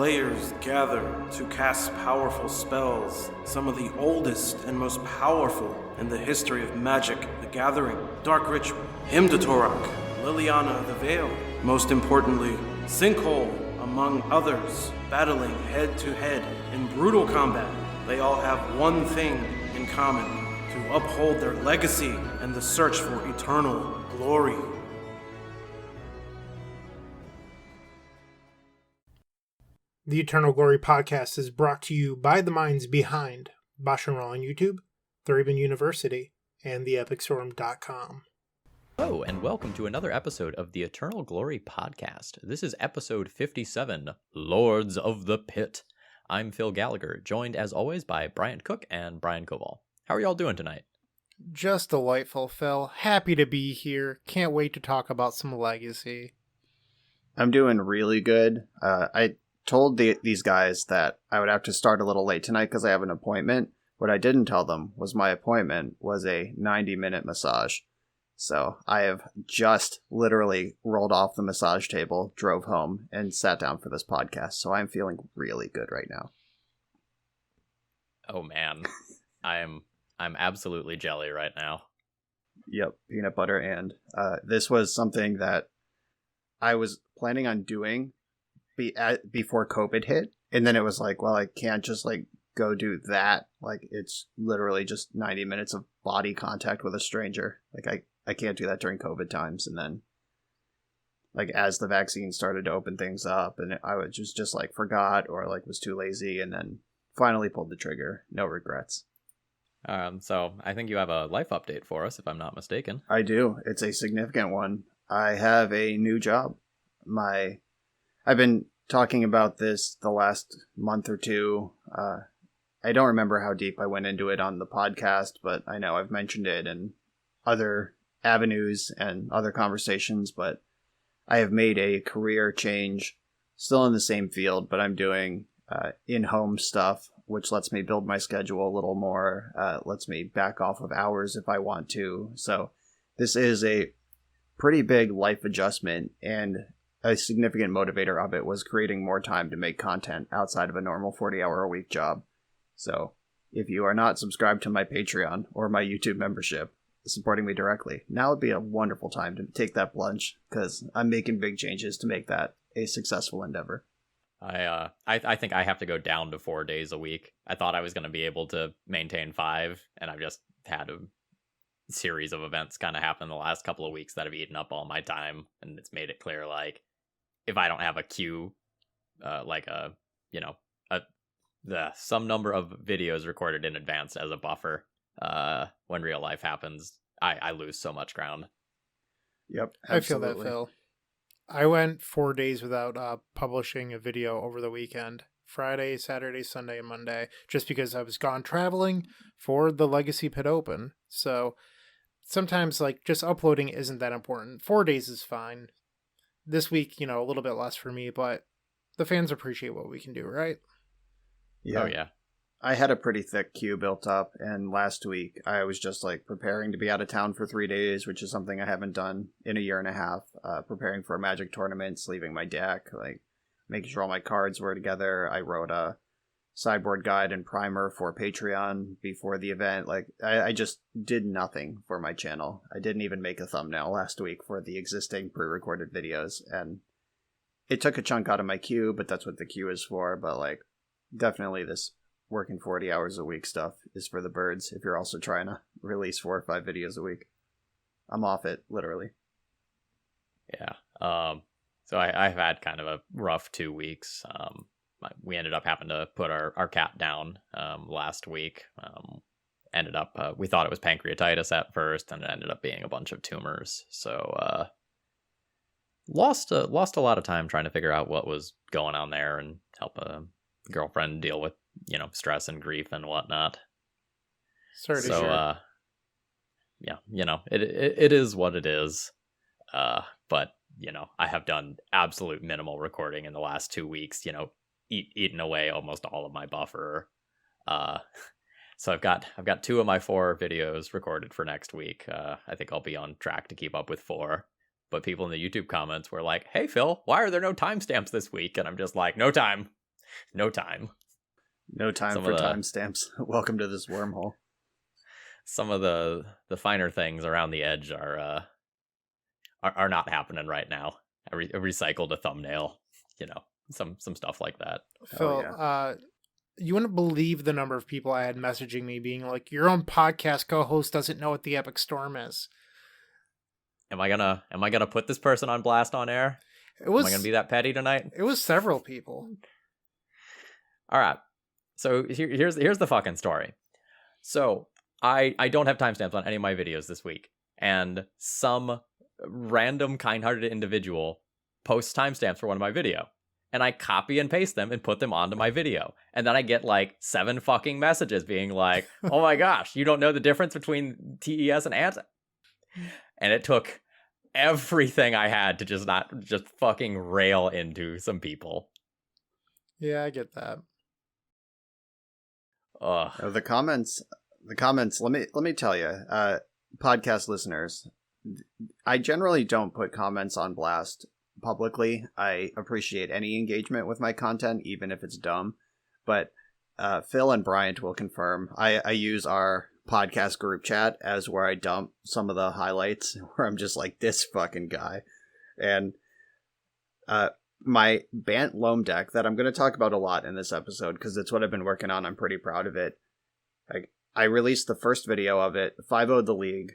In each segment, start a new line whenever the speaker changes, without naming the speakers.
players gather to cast powerful spells, some of the oldest and most powerful in the history of Magic: The Gathering, Dark Ritual, Hymn to Torok, Liliana the Veil, most importantly, Sinkhole, among others, battling head-to-head in brutal combat. They all have one thing in common: to uphold their legacy and the search for eternal glory.
The Eternal Glory podcast is brought to you by the minds behind BoshNRoll on YouTube, ThrabenU University, and theepicstorm.com.
Hello, and welcome to another episode of the Eternal Glory podcast. This is episode 57, Lords of the Pit. I'm Phil Gallagher, joined as always by Brian Cook and Brian Coval. How are y'all doing tonight?
Just delightful, Phil. Happy to be here. Can't wait to talk about some legacy.
I'm doing really good. I told these guys that I would have to start a little late tonight because I have an appointment. What I didn't tell them was my appointment was a 90-minute massage. So I have just literally rolled off the massage table, drove home, and sat down for this podcast. So I'm feeling really good right now.
Oh man, I'm absolutely jelly right now.
Yep, peanut butter. And this was something that I was planning on doing before COVID hit, and then it was like, well, I can't just go do that. It's literally just 90 minutes of body contact with a stranger. I can't do that during COVID times. And then as the vaccine started to open things up, and I was just forgot or was too lazy, and then finally pulled the trigger. No regrets.
So I think you have a life update for us, if I'm not mistaken.
I do. It's a significant one. I have a new job. I've been talking about this the last month or two. I don't remember how deep I went into it on the podcast, but I know I've mentioned it in other avenues and other conversations, but I have made a career change, still in the same field, but I'm doing in-home stuff, which lets me build my schedule a little more, lets me back off of hours if I want to. So this is a pretty big life adjustment, and a significant motivator of it was creating more time to make content outside of a normal 40-hour-a-week job. So if you are not subscribed to my Patreon or my YouTube membership, supporting me directly, now would be a wonderful time to take that plunge, because I'm making big changes to make that a successful endeavor.
I think I have to go down to 4 days a week. I thought I was going to be able to maintain 5, and I've just had a series of events kind of happen the last couple of weeks that have eaten up all my time, and it's made it clear, if I don't have a queue, some number of videos recorded in advance as a buffer, when real life happens, I lose so much ground.
Yep, absolutely.
I feel that, Phil. I went 4 days without publishing a video over the weekend. Friday, Saturday, Sunday, and Monday, just because I was gone traveling for the Legacy Pit Open. So sometimes just uploading isn't that important. 4 days is fine. This week, a little bit less for me, but the fans appreciate what we can do, right?
Yeah.
Oh, yeah.
I had a pretty thick queue built up, and last week I was just preparing to be out of town for 3 days, which is something I haven't done in a year and a half. Preparing for a Magic tournament, sleeving my deck, making sure all my cards were together. I wrote a sideboard guide and primer for Patreon before the event. I just did nothing for my channel. I didn't even make a thumbnail last week for the existing pre-recorded videos, and it took a chunk out of my queue, but that's what the queue is for. But definitely this working 40 hours a week stuff is for the birds if you're also trying to release 4 or 5 videos a week. I'm off it, literally.
Yeah. So I've had kind of a rough 2 weeks. We ended up having to put our cat down last week. We thought it was pancreatitis at first, and it ended up being a bunch of tumors. So lost a lot of time trying to figure out what was going on there and help a girlfriend deal with stress and grief and whatnot.
Sorry to hear.
Yeah, it is what it is. But I have done absolute minimal recording in the last 2 weeks. Eaten away almost all of my buffer. So I've got 2 of my 4 videos recorded for next week. I think I'll be on track to keep up with 4. But people in the YouTube comments were like, "Hey Phil, why are there no timestamps this week?" And I'm just like, no time. No time.
No time
Some
for
of the-
timestamps. Welcome to this wormhole.
Some of the finer things around the edge are not happening right now. I recycled a thumbnail, some stuff like that.
Phil,
yeah.
You wouldn't believe the number of people I had messaging me being like, your own podcast co-host doesn't know what the Epic Storm is.
Am I gonna put this person on blast on air? Am I gonna be that petty tonight?
It was several people.
All right. So here's the fucking story. So I don't have timestamps on any of my videos this week, and some random kind-hearted individual posts timestamps for one of my video, and I copy and paste them and put them onto my video, and then I get like 7 fucking messages being like, "Oh my gosh, you don't know the difference between TES and ANT?" And it took everything I had to just fucking rail into some people.
Yeah, I get that.
Ugh.
The comments. Let me tell you, podcast listeners, I generally don't put comments on blast publicly. I appreciate any engagement with my content, even if it's dumb. But Phil and Bryant will confirm. I use our podcast group chat as where I dump some of the highlights, where I'm just like, this fucking guy. And my Bant Loam deck that I'm going to talk about a lot in this episode, because it's what I've been working on. I'm pretty proud of it. I released the first video of it, 5-0'd the league.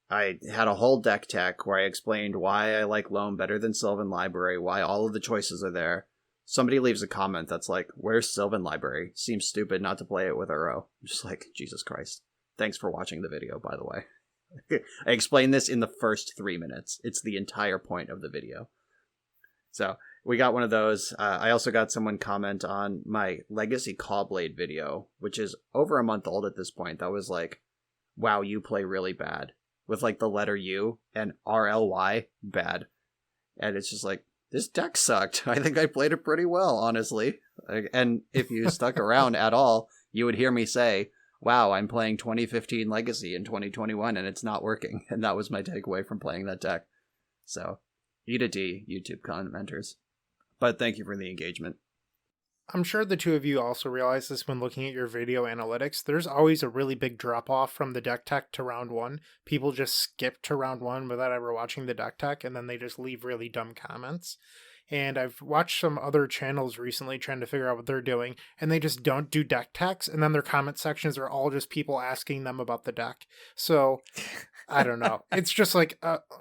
I had a whole deck tech where I explained why I like Loam better than Sylvan Library, why all of the choices are there. Somebody leaves a comment that's like, where's Sylvan Library? Seems stupid not to play it with Uro. I'm just like, Jesus Christ. Thanks for watching the video, by the way. I explained this in the first 3 minutes. It's the entire point of the video. So we got one of those. I also got someone comment on my Legacy Cawblade video, which is over a month old at this point. That was like, wow, you play really bad. With like the letter U and RLY, bad. And it's just like, this deck sucked. I think I played it pretty well, honestly. And if you stuck around at all, you would hear me say, wow, I'm playing 2015 Legacy in 2021 and it's not working. And that was my takeaway from playing that deck. So, eat a D, YouTube commenters. But thank you for the engagement.
I'm sure the two of you also realize this when looking at your video analytics. There's always a really big drop off from the deck tech to round 1. People just skip to round 1 without ever watching the deck tech, and then they just leave really dumb comments. And I've watched some other channels recently trying to figure out what they're doing, and they just don't do deck techs, and then their comment sections are all just people asking them about the deck. So I don't know. It's just like,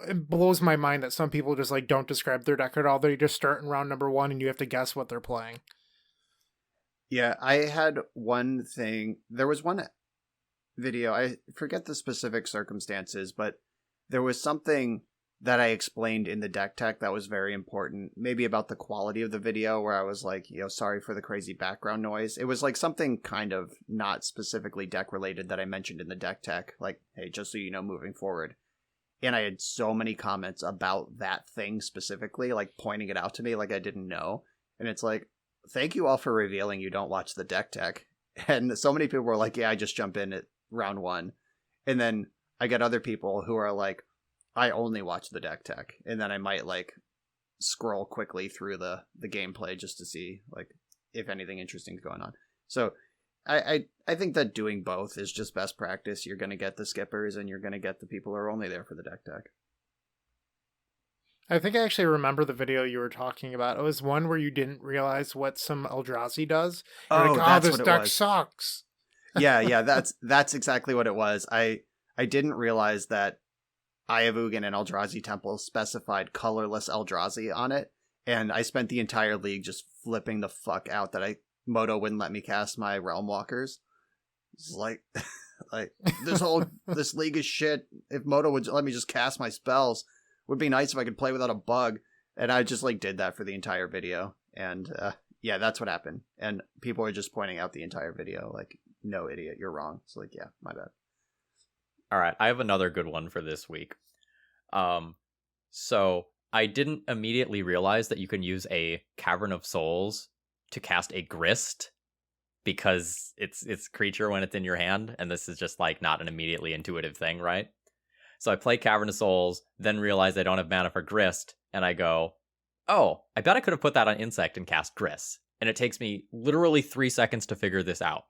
it blows my mind that some people just like don't describe their deck at all. They just start in round number 1 and you have to guess what they're playing.
Yeah, I had one thing. There was one video. I forget the specific circumstances, but there was something that I explained in the deck tech that was very important. Maybe about the quality of the video, where I was like, sorry for the crazy background noise. It was like something kind of not specifically deck related that I mentioned in the deck tech. Like, hey, just so you know, moving forward. And I had so many comments about that thing specifically, like pointing it out to me like I didn't know. And it's like, thank you all for revealing you don't watch the deck tech. And so many people were like, yeah, I just jump in at round 1. And then I get other people who are like, I only watch the deck tech. And then I might like scroll quickly through the gameplay just to see like if anything interesting is going on. So I think that doing both is just best practice. You're going to get the skippers and you're going to get the people who are only there for the deck tech.
I think I actually remember the video you were talking about. It was one where you didn't realize what some Eldrazi does. You're like,
that's
this
what it
deck
was.
sucks.
Yeah, that's exactly what it was. I didn't realize that Ayavugan and Eldrazi Temple specified colorless Eldrazi on it, and I spent the entire league just flipping the fuck out that Moto wouldn't let me cast my Realm Walkers. It's like, this league is shit. If Moto would let me just cast my spells, would be nice if I could play without a bug. And I just like did that for the entire video. And yeah, that's what happened. And people are just pointing out the entire video like, no, idiot, you're wrong. It's like, yeah, my bad.
All right, I have another good one for this week. So I didn't immediately realize that you can use a Cavern of Souls to cast a Grist, because it's creature when it's in your hand, and this is just like not an immediately intuitive thing, right? So I play Cavern of Souls, then realize I don't have mana for Grist, and I go, oh, I bet I could have put that on Insect and cast Grist. and it takes me literally 3 seconds to figure this out.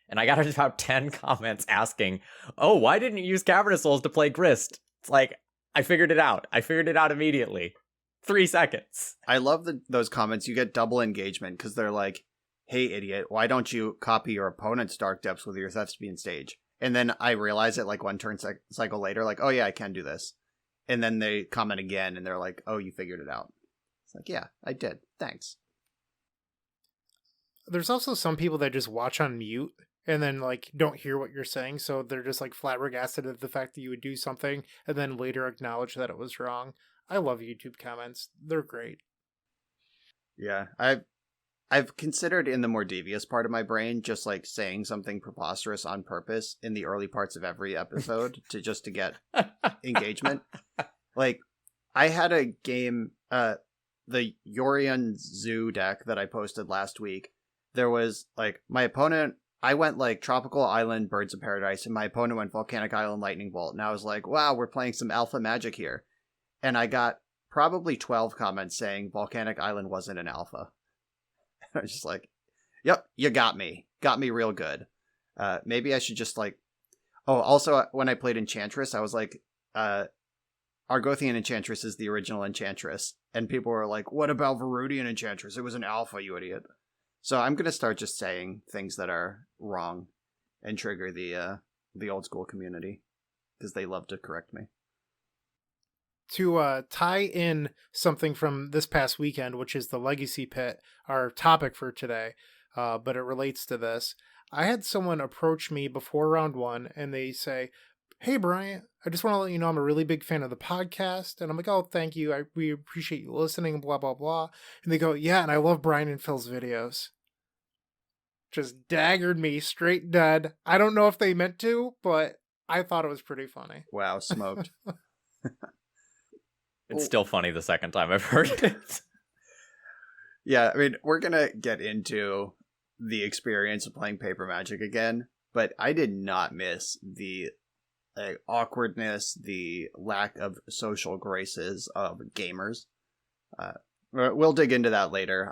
And I got about 10 comments asking, oh, why didn't you use Cavernous Souls to play Grist? It's like, I figured it out. I figured it out immediately. 3 seconds.
I love those comments. You get double engagement because they're like, hey, idiot, why don't you copy your opponent's Dark Depths with your Thespian stage? And then I realize it like one turn cycle later, like, oh yeah, I can do this. And then they comment again and they're like, oh, you figured it out. It's like, yeah, I did. Thanks.
There's also some people that just watch on mute and then like don't hear what you're saying, so they're just like flabbergasted at the fact that you would do something and then later acknowledge that it was wrong. I love YouTube comments. They're great.
Yeah, I've considered in the more devious part of my brain just like saying something preposterous on purpose in the early parts of every episode to get engagement. Like I had a game, the Yorion Zoo deck that I posted last week. There was like my opponent, I went like Tropical Island, Birds of Paradise, and my opponent went Volcanic Island, Lightning Bolt. And I was like, wow, we're playing some alpha magic here. And I got probably 12 comments saying Volcanic Island wasn't an alpha. I was just like, yep, you got me. Got me real good. Maybe I should just like... Oh, also, when I played Enchantress, I was like, Argothian Enchantress is the original Enchantress. And people were like, what about Verudian Enchantress? It was an alpha, you idiot. So I'm going to start just saying things that are wrong and trigger the old school community because they love to correct me.
To tie in something from this past weekend, which is the Legacy Pit, our topic for today, but it relates to this. I had someone approach me before round one, and they say, hey, Bryant, I just want to let you know I'm a really big fan of the podcast. And I'm like, oh, thank you. We appreciate you listening, blah, blah, blah. And they go, yeah, and I love Brian and Phil's videos. Just daggered me straight dead. I don't know if they meant to, but I thought it was pretty funny.
Wow, smoked.
It's still funny the second time I've heard it.
Yeah, I mean, we're going to get into the experience of playing Paper Magic again, but I did not miss the awkwardness, the lack of social graces of gamers. We'll dig into that later.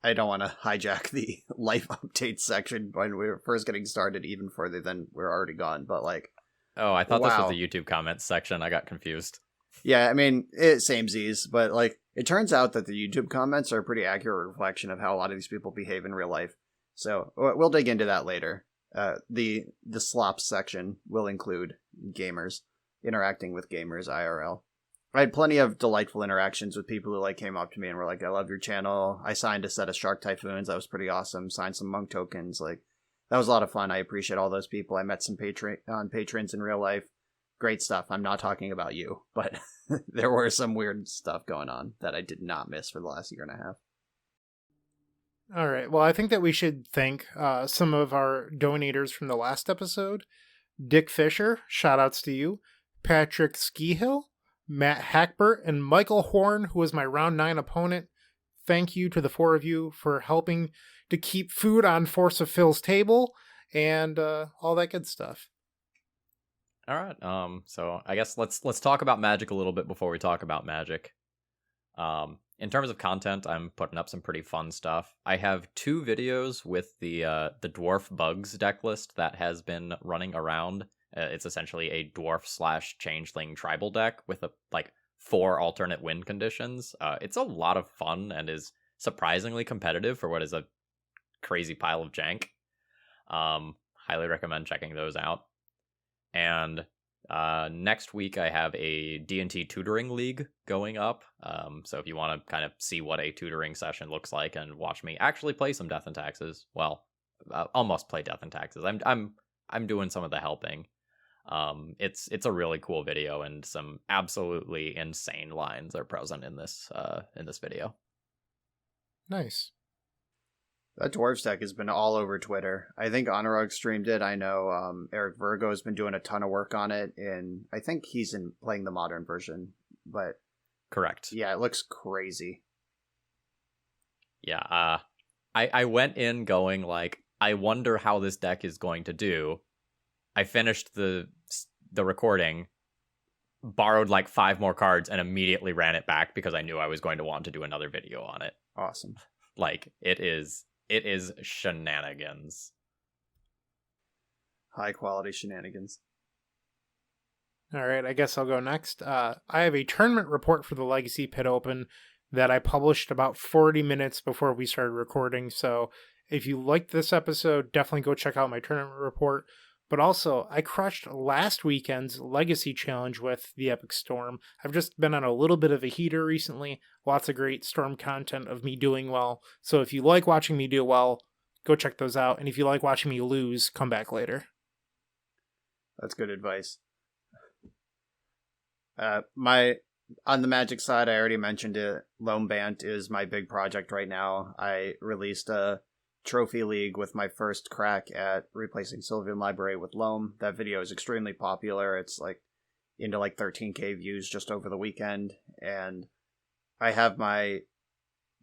I don't want to hijack the life updates section when we were first getting started even further than we're already gone, but like...
Oh, I thought this
wow.
was the YouTube comments section. I got confused.
Yeah, I mean, it's samesies, but like, it turns out that the YouTube comments are a pretty accurate reflection of how a lot of these people behave in real life. So we'll dig into that later. The slops section will include gamers interacting with gamers IRL. I had plenty of delightful interactions with people who like came up to me and were like, I love your channel. I signed a set of Shark Typhoons. That was pretty awesome. Signed some Monk tokens. Like, that was a lot of fun. I appreciate all those people. I met some patrons in real life. Great stuff. I'm not talking about you, but there were some weird stuff going on that I did not miss for the last year and a half.
All right. Well, I think that we should thank some of our donators from the last episode. Dick Fisher, shout outs to you. Patrick Skihill, Matt Hackbert, and Michael Horn, who was my round 9 opponent. Thank you to the 4 of you for helping to keep food on Force of Phil's table and all that good stuff.
All right. So I guess let's talk about Magic a little bit before we talk about Magic. In terms of content, I'm putting up some pretty fun stuff. I have 2 videos with the Dwarf Bugs deck list that has been running around. It's essentially a Dwarf/Changeling tribal deck with 4 alternate win conditions. It's a lot of fun and is surprisingly competitive for what is a crazy pile of jank. Highly recommend checking those out. And next week I have a D&T tutoring league going up. So if you want to kind of see what a tutoring session looks like and watch me actually play some Death and Taxes, well, almost play Death and Taxes. I'm doing some of the helping. It's a really cool video and some absolutely insane lines are present in this video.
Nice.
That Dwarves deck has been all over Twitter. I think Honorog streamed it. I know Eric Virgo has been doing a ton of work on it, and I think he's playing the modern version. But
correct.
Yeah, it looks crazy.
Yeah, I went in going like, I wonder how this deck is going to do. I finished the recording, borrowed like 5 more cards, and immediately ran it back because I knew I was going to want to do another video on it.
Awesome.
Like, it is shenanigans.
High quality shenanigans.
All right, I guess I'll go next. I have a tournament report for the Legacy Pit Open that I published about 40 minutes before we started recording. So if you liked this episode, definitely go check out my tournament report. But also, I crushed last weekend's Legacy Challenge with the Epic Storm. I've just been on a little bit of a heater recently. Lots of great Storm content of me doing well. So if you like watching me do well, go check those out. And if you like watching me lose, come back later.
That's good advice. On the Magic side, I already mentioned it. Lone Bant is my big project right now. I released a trophy league with my first crack at replacing Sylvan Library with Loam. That video is extremely popular. It's like into like 13k views just over the weekend. And I have my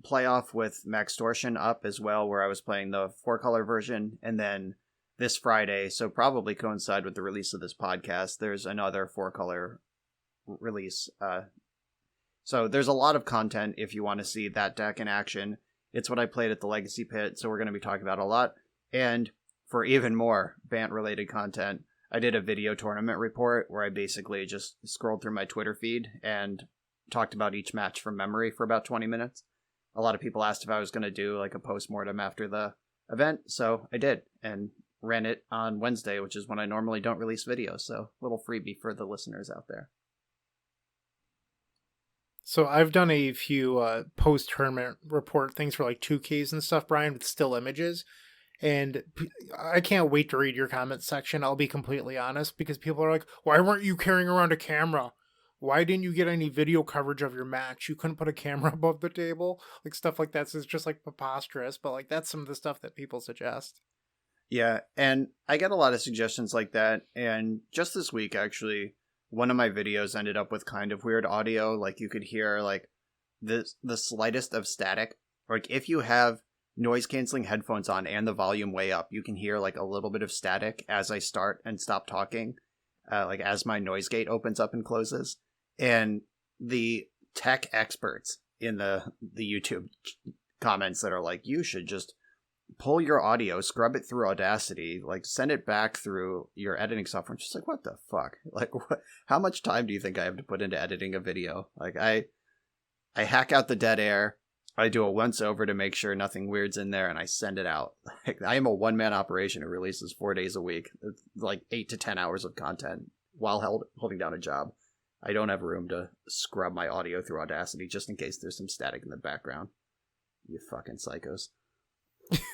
playoff with Maxtortion up as well, where I was playing the 4-color version. And then this Friday, so probably coincide with the release of this podcast, there's another 4-color release. So there's a lot of content if you want to see that deck in action. It's what I played at the Legacy Pit, so we're going to be talking about a lot. And for even more Bant-related content, I did a video tournament report where I basically just scrolled through my Twitter feed and talked about each match from memory for about 20 minutes. A lot of people asked if I was going to do like a post-mortem after the event, so I did, and ran it on Wednesday, which is when I normally don't release videos, so a little freebie for the listeners out there.
So I've done a few post-tournament report things for like 2Ks and stuff, Brian, with still images. And I can't wait to read your comment section, I'll be completely honest, because people are like, why weren't you carrying around a camera? Why didn't you get any video coverage of your match? You couldn't put a camera above the table? Like stuff like that. So it's just like preposterous, but like that's some of the stuff that people suggest.
Yeah, and I get a lot of suggestions like that. And just this week, actually, one of my videos ended up with kind of weird audio. Like you could hear like the slightest of static. Like if you have noise canceling headphones on and the volume way up, you can hear like a little bit of static as I start and stop talking, like as my noise gate opens up and closes. And the tech experts in the YouTube comments that are like, you should just pull your audio, scrub it through Audacity, like send it back through your editing software. I'm just like, what the fuck? Like, what? How much time do you think I have to put into editing a video? Like, I hack out the dead air, I do a once over to make sure nothing weird's in there, and I send it out. Like, I am a one-man operation who releases 4 days a week. It's like 8 to 10 hours of content while holding down a job. I don't have room to scrub my audio through Audacity just in case there's some static in the background. You fucking psychos.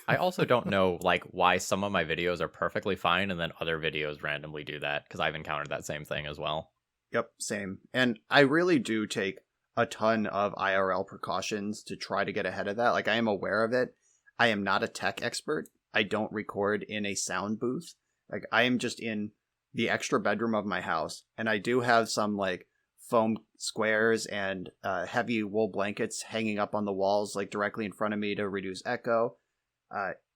I also don't know like why some of my videos are perfectly fine and then other videos randomly do that, because I've encountered that same thing as well.
Yep, same. And I really do take a ton of IRL precautions to try to get ahead of that. Like, I am aware of it. I am not a tech expert. I don't record in a sound booth. Like, I am just in the extra bedroom of my house, and I do have some like foam squares and heavy wool blankets hanging up on the walls like directly in front of me to reduce echo.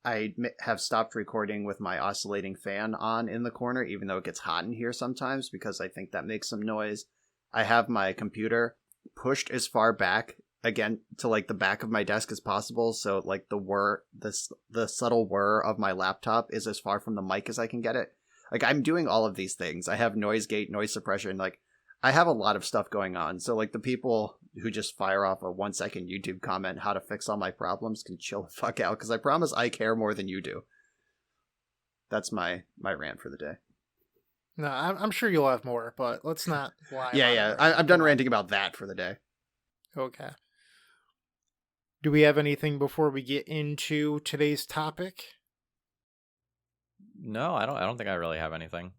I have stopped recording with my oscillating fan on in the corner, even though it gets hot in here sometimes, because I think that makes some noise. I have my computer pushed as far back, again, to like the back of my desk as possible, so like the subtle whir of my laptop is as far from the mic as I can get it. Like, I'm doing all of these things. I have noise gate, noise suppression, like, I have a lot of stuff going on. So, like, the people who just fire off a 1-second YouTube comment how to fix all my problems can chill the fuck out, because I promise I care more than you do. That's my rant for the day.
No, I'm sure you'll have more, but let's not lie.
Yeah. I'm done ranting about that for the day.
Okay. Do we have anything before we get into today's topic?
No, I don't think I really have anything.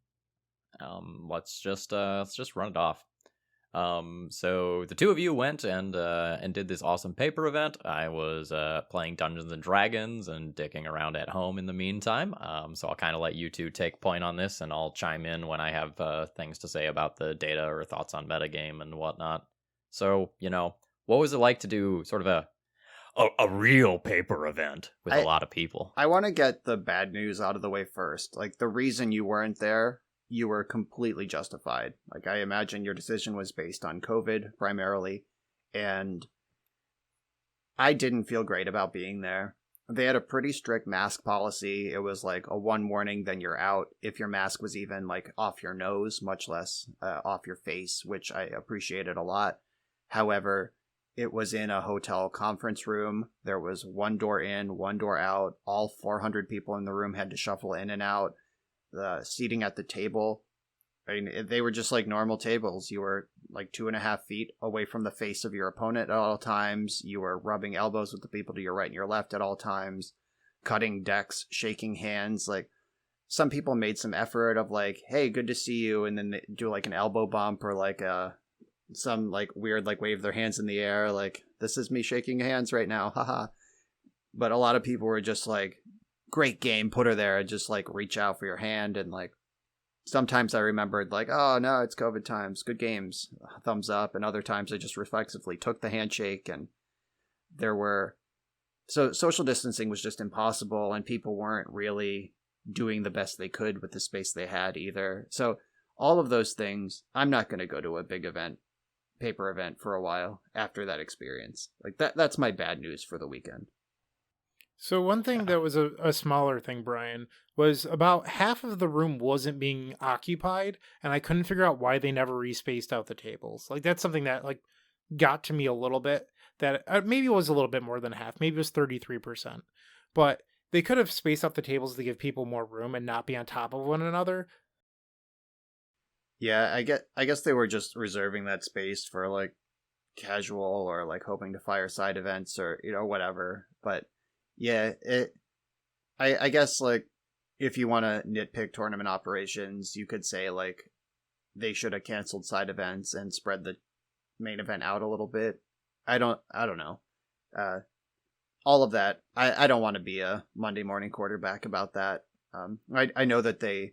Let's just run it off. So the two of you went and did this awesome paper event. I was playing Dungeons and Dragons and dicking around at home in the meantime. So I'll kind of let you two take point on this, and I'll chime in when I have things to say about the data or thoughts on metagame and whatnot. So, what was it like to do sort of a real paper event with a lot of people?
I want to get the bad news out of the way first. Like, the reason you weren't there, you were completely justified. Like, I imagine your decision was based on COVID primarily, and I didn't feel great about being there. They had a pretty strict mask policy. It was like a one warning, then you're out. If your mask was even like off your nose, much less off your face, which I appreciated a lot. However, it was in a hotel conference room. There was one door in, one door out. All 400 people in the room had to shuffle in and out. The seating at the table, I mean, they were just like normal tables. You were like 2.5 feet away from the face of your opponent at all times. You were rubbing elbows with the people to your right and your left at all times, cutting decks, shaking hands. Like, some people made some effort of like, hey, good to see you. And then they do like an elbow bump or like some like weird, like wave their hands in the air. Like, this is me shaking hands right now. Haha. But a lot of people were just like, great game, put her there, and just like reach out for your hand. And like, sometimes I remembered like, oh no, it's COVID times, good games, thumbs up. And other times I just reflexively took the handshake. And so social distancing was just impossible, and people weren't really doing the best they could with the space they had either. So all of those things, I'm not going to go to a big event, paper event for a while after that experience. Like that's my bad news for the weekend.
So one thing that was a smaller thing, Brian, was about half of the room wasn't being occupied, and I couldn't figure out why they never respaced out the tables. Like, that's something that like got to me a little bit. That maybe it was a little bit more than half. Maybe it was 33%. But they could have spaced out the tables to give people more room and not be on top of one another.
Yeah, I guess they were just reserving that space for like casual or like hoping to fire side events or, you know, whatever. But yeah, I guess like if you want to nitpick tournament operations, you could say like they should have canceled side events and spread the main event out a little bit. I don't know. All of that. I don't want to be a Monday morning quarterback about that. I know that the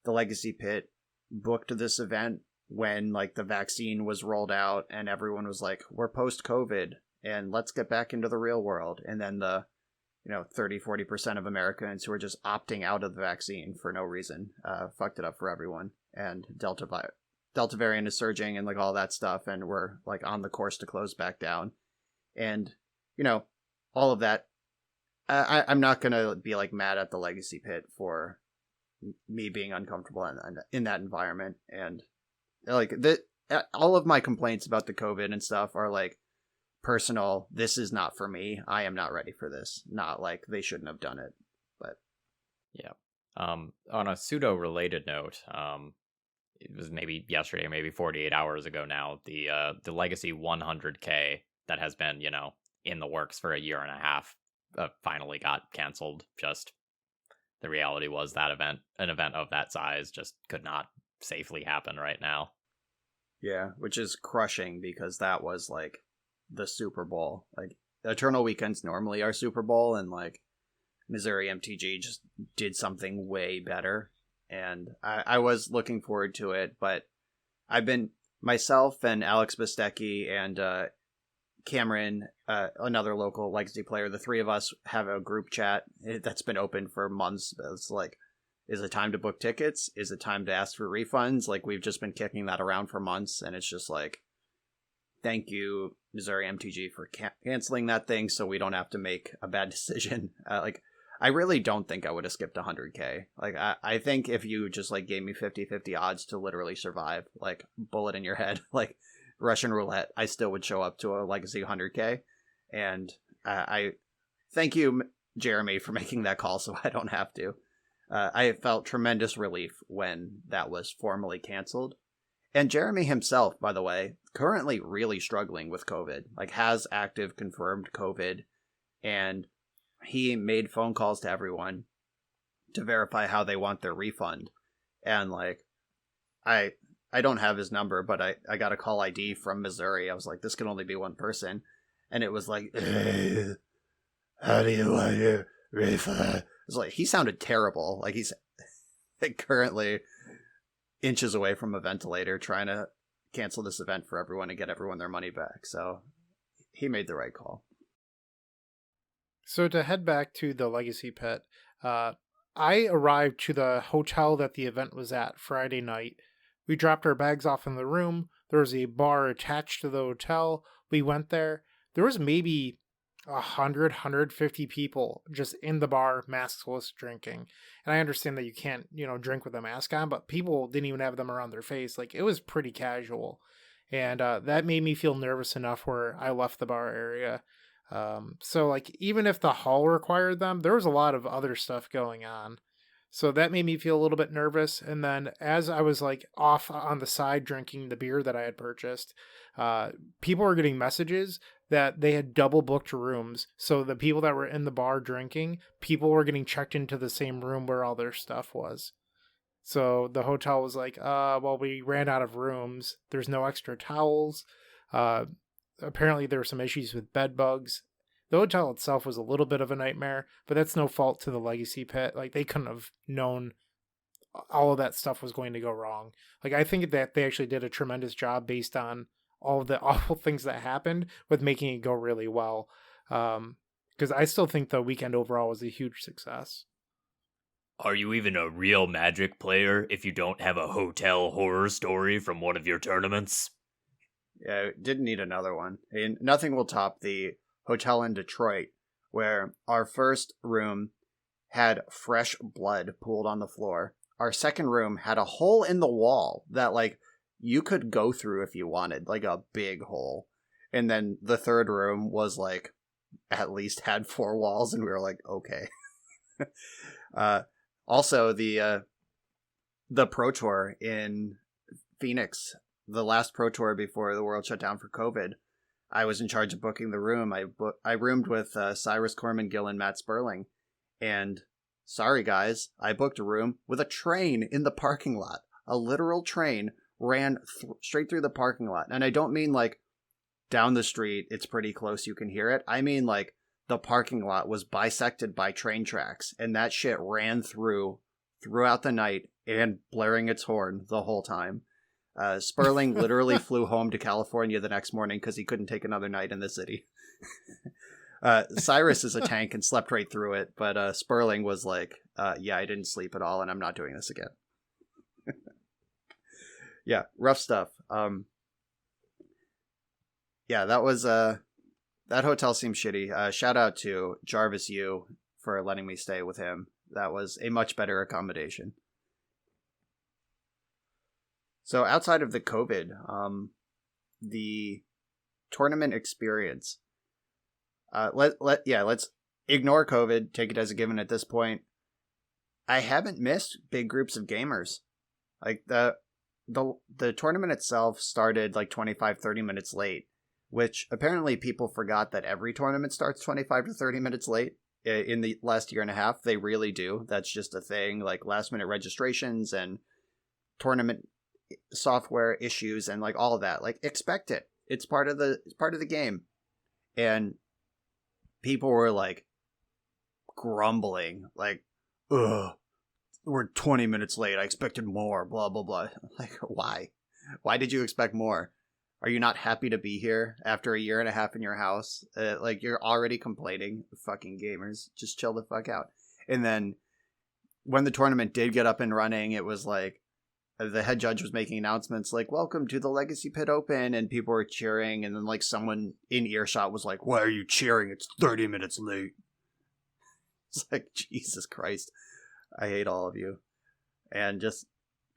Legacy Pit booked this event when like the vaccine was rolled out and everyone was like, we're post COVID and let's get back into the real world. And then the 30-40% of Americans who are just opting out of the vaccine for no reason fucked it up for everyone. And Delta variant is surging and like all that stuff, and we're like on the course to close back down. And all of that, I'm not gonna be like mad at the Legacy Pit for me being uncomfortable in that environment. And like all of my complaints about the COVID and stuff are like personal. This is not for me. I am not ready for this. Not like they shouldn't have done it. But
yeah. On a pseudo related note, it was maybe yesterday or maybe 48 hours ago now, the Legacy 100K that has been, in the works for a year and a half finally got canceled. Just the reality was that an event of that size just could not safely happen right now.
Yeah, which is crushing because that was like the Super Bowl. Like, Eternal Weekends normally are Super Bowl, and like Missouri MTG just did something way better. And I was looking forward to it, but I've been myself and Alex Bistecki and Cameron, another local Legacy player, the three of us have a group chat that's been open for months. It's like, is it time to book tickets? Is it time to ask for refunds? Like, we've just been kicking that around for months, and it's just like, thank you, Missouri MTG, for canceling that thing so we don't have to make a bad decision. I really don't think I would have skipped 100K. Like, I think if you just like gave me 50-50 odds to literally survive, like bullet in your head, like Russian roulette, I still would show up to a Legacy 100K. And I thank you, Jeremy, for making that call so I don't have to. I felt tremendous relief when that was formally canceled. And Jeremy himself, by the way, currently really struggling with COVID, like has active confirmed COVID. And he made phone calls to everyone to verify how they want their refund. And like, I don't have his number, but I got a call ID from Missouri. I was like, this can only be one person. And it was like, how do you want your refund? It's like, he sounded terrible. Like, he's currently inches away from a ventilator trying to cancel this event for everyone and get everyone their money back. So he made the right call.
So to head back to the Legacy Pit, I arrived to the hotel that the event was at Friday night. We dropped our bags off in the room. There was a bar attached to the hotel. We went there. There was maybe 150 people just in the bar, maskless, drinking. And I understand that you can't, drink with a mask on, but people didn't even have them around their face. Like, it was pretty casual. And that made me feel nervous enough where I left the bar area. So, like, even if the hall required them, there was a lot of other stuff going on. So that made me feel a little bit nervous. And then as I was like off on the side drinking the beer that I had purchased, people were getting messages that they had double booked rooms. So the people that were in the bar drinking, people were getting checked into the same room where all their stuff was. So the hotel was like, well, we ran out of rooms. There's no extra towels. Apparently there were some issues with bed bugs. The hotel itself was a little bit of a nightmare, but that's no fault to the Legacy Pit. Like, they couldn't have known all of that stuff was going to go wrong. Like, I think that they actually did a tremendous job based on all of the awful things that happened with making it go really well. Because I still think the weekend overall was a huge success.
Are you even a real Magic player if you don't have a hotel horror story from one of your tournaments?
Yeah, didn't need another one. And nothing will top the hotel in Detroit, where our first room had fresh blood pooled on the floor. Our second room had a hole in the wall that, like, you could go through if you wanted, like a big hole. And then the third room was, like, at least had 4 walls, and we were like, okay. Also, the Pro Tour in Phoenix, the last Pro Tour before the world shut down for COVID, I was in charge of booking the room. I roomed with Cyrus Corman-Gill and Matt Sperling. And sorry, guys, I booked a room with a train in the parking lot. A literal train ran straight through the parking lot. And I don't mean, like, down the street, it's pretty close, you can hear it. I mean, like, the parking lot was bisected by train tracks. And that shit ran throughout the night and blaring its horn the whole time. Sperling literally flew home to California the next morning because he couldn't take another night in the city. Cyrus is a tank and slept right through it, but Sperling was like, yeah, I didn't sleep at all and I'm not doing this again. Yeah, rough stuff. Yeah, that was that hotel seemed shitty. Shout out to Jarvis Yu for letting me stay with him. That was a much better accommodation. So outside of the COVID, the tournament experience, let's ignore COVID, take it as a given at this point. I haven't missed big groups of gamers. Like the tournament itself started like 25-30 minutes late, which apparently people forgot that every tournament starts 25 to 30 minutes late in the last year and a half. They really do. That's just a thing, like last minute registrations and tournament software issues and like all of that. Like, expect it. It's part of the game. And people were like grumbling, like, ugh, we're 20 minutes late. I expected more, blah, blah, blah. Like, why? Why did you expect more? Are you not happy to be here after a year and a half in your house? Like, you're already complaining. Fucking gamers. Just chill the fuck out. And then when the tournament did get up and running, it was like, the head judge was making announcements like, welcome to the Legacy Pit Open, and people were cheering, and then like someone in earshot was like, why are you cheering? It's 30 minutes late. It's like, Jesus Christ. I hate all of you. And just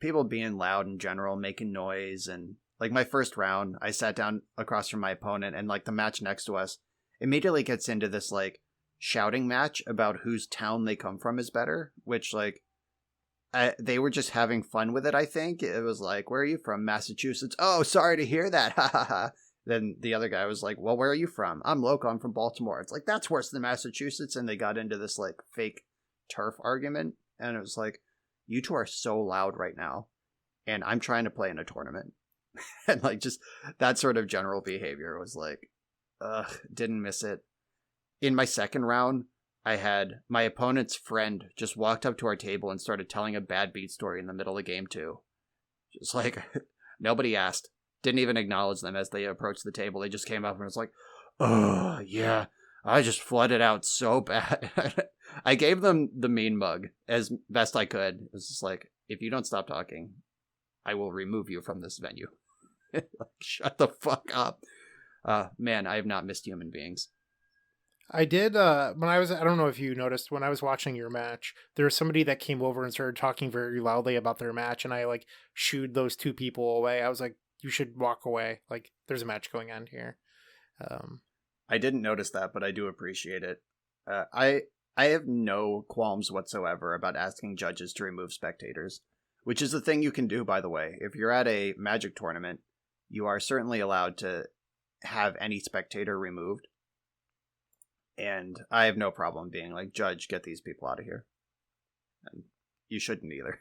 people being loud in general, making noise. And like my first round, I sat down across from my opponent, and like the match next to us immediately gets into this like shouting match about whose town they come from is better, which like, they were just having fun with it, I think. It was like, where are you from? Massachusetts. Oh, sorry to hear that. Ha ha ha. Then the other guy was like, well, where are you from? I'm local. I'm from Baltimore. It's like, that's worse than Massachusetts. And they got into this like fake turf argument. And it was like, you two are so loud right now. And I'm trying to play in a tournament. And like just that sort of general behavior was like, didn't miss it. In my second round, I had my opponent's friend just walked up to our table and started telling a bad beat story in the middle of game 2. Just like, nobody asked. Didn't even acknowledge them as they approached the table. They just came up and was like, oh, yeah, I just flooded out so bad. I gave them the mean mug as best I could. It was just like, if you don't stop talking, I will remove you from this venue. Like, shut the fuck up. Man, I have not missed human beings.
I did, when I don't know if you noticed, when I was watching your match, there was somebody that came over and started talking very loudly about their match, and I, like, shooed those two people away. I was like, you should walk away. Like, there's a match going on here.
I didn't notice that, but I do appreciate it. I have no qualms whatsoever about asking judges to remove spectators, which is a thing you can do, by the way. If you're at a Magic tournament, you are certainly allowed to have any spectator removed. And I have no problem being like, judge, get these people out of here. And you shouldn't either.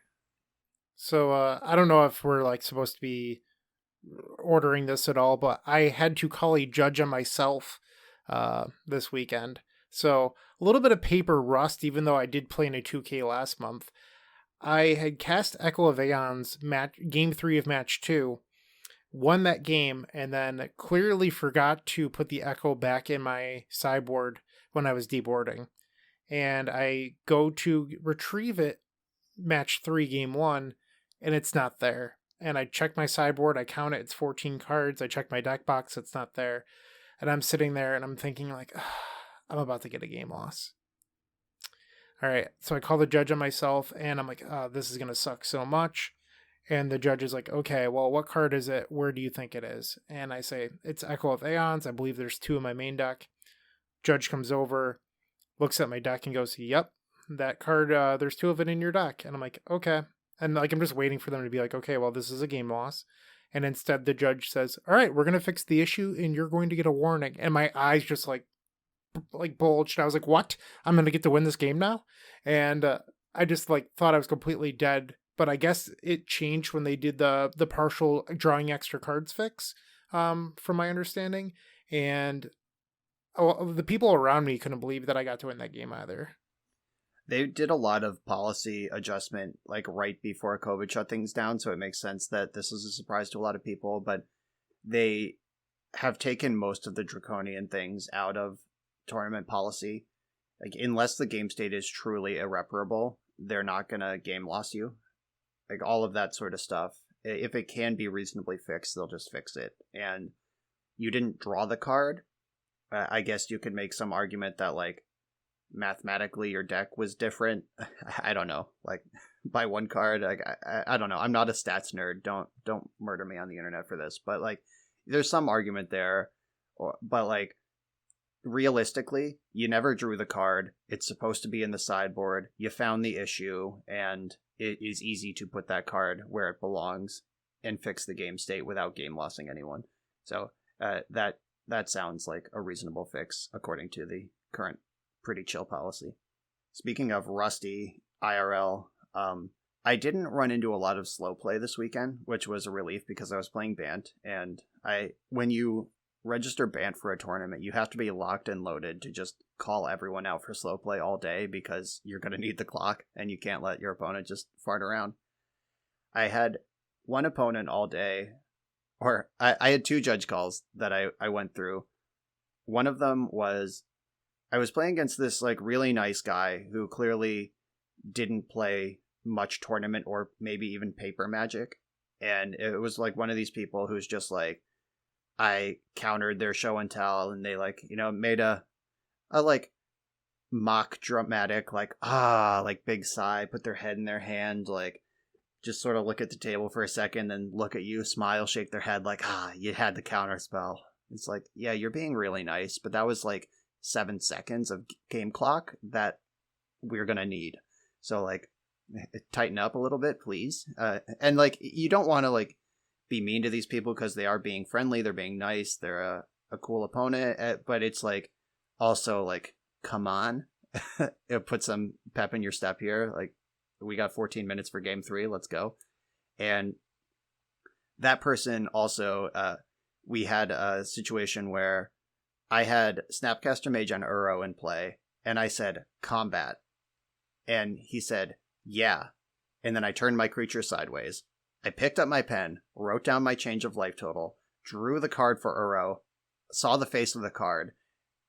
So, I don't know if we're, like, supposed to be ordering this at all, but I had to call a judge on myself this weekend. So, a little bit of paper rust, even though I did play in a 2K last month. I had cast Echo of Aeon's game 3 of match 2, won that game, and then clearly forgot to put the Echo back in my sideboard when I was deboarding. And I go to retrieve it match 3 game 1, and it's not there. And I check my sideboard, I count it, it's 14 cards. I check my deck box, it's not there. And I'm sitting there and I'm thinking, like, I'm about to get a game loss. All right, so I call the judge on myself, and I'm like, this is going to suck so much. And the judge is like, okay, well, what card is it? Where do you think it is? And I say, it's Echo of Aeons. I believe there's 2 in my main deck. Judge comes over, looks at my deck and goes, yep, that card, there's 2 of it in your deck. And I'm like, okay. And, like, I'm just waiting for them to be like, okay, well, this is a game loss. And instead the judge says, all right, we're going to fix the issue and you're going to get a warning. And my eyes just like bulged. I was like, what? I'm going to get to win this game now? And I just, like, thought I was completely dead. But I guess it changed when they did the partial drawing extra cards fix, from my understanding. And the people around me couldn't believe that I got to win that game either.
They did a lot of policy adjustment, like, right before COVID shut things down, so it makes sense that this was a surprise to a lot of people, but they have taken most of the draconian things out of tournament policy. Like, unless the game state is truly irreparable, they're not gonna game loss you. Like, all of that sort of stuff. If it can be reasonably fixed, they'll just fix it. And you didn't draw the card. I guess you could make some argument that, like, mathematically your deck was different. I don't know, like, by 1 card. Like, I don't know. I'm not a stats nerd. Don't murder me on the internet for this. But, like, there's some argument there. But, like, realistically, you never drew the card. It's supposed to be in the sideboard. You found the issue, and it is easy to put that card where it belongs and fix the game state without game lossing anyone. So that sounds like a reasonable fix according to the current pretty chill policy. Speaking of rusty IRL, I didn't run into a lot of slow play this weekend, which was a relief because I was playing Bant, and when you register Bant for a tournament, you have to be locked and loaded to just call everyone out for slow play all day because you're going to need the clock and you can't let your opponent just fart around. I had one opponent all day, or I had 2 judge calls that I went through. One of them was, I was playing against this, like, really nice guy who clearly didn't play much tournament or maybe even paper Magic. And it was like one of these people who's just like, I countered their show and tell, and they, like, you know, made a like mock dramatic, like, like, big sigh, put their head in their hand, like, just sort of look at the table for a second, then look at you, smile, shake their head, like, you had the counter spell. It's like, yeah, you're being really nice, but that was like 7 seconds of game clock that we're gonna need. So, like, tighten up a little bit, please. And, like, you don't want to, like, be mean to these people because they are being friendly, they're being nice, they're a cool opponent, but it's like, also, like, come on. Put some pep in your step here. Like, we got 14 minutes for game 3, let's go. And that person also, we had a situation where I had Snapcaster Mage on Uro in play, and I said, combat. And he said, yeah. And then I turned my creature sideways. I picked up my pen, wrote down my change of life total, drew the card for Uro, saw the face of the card,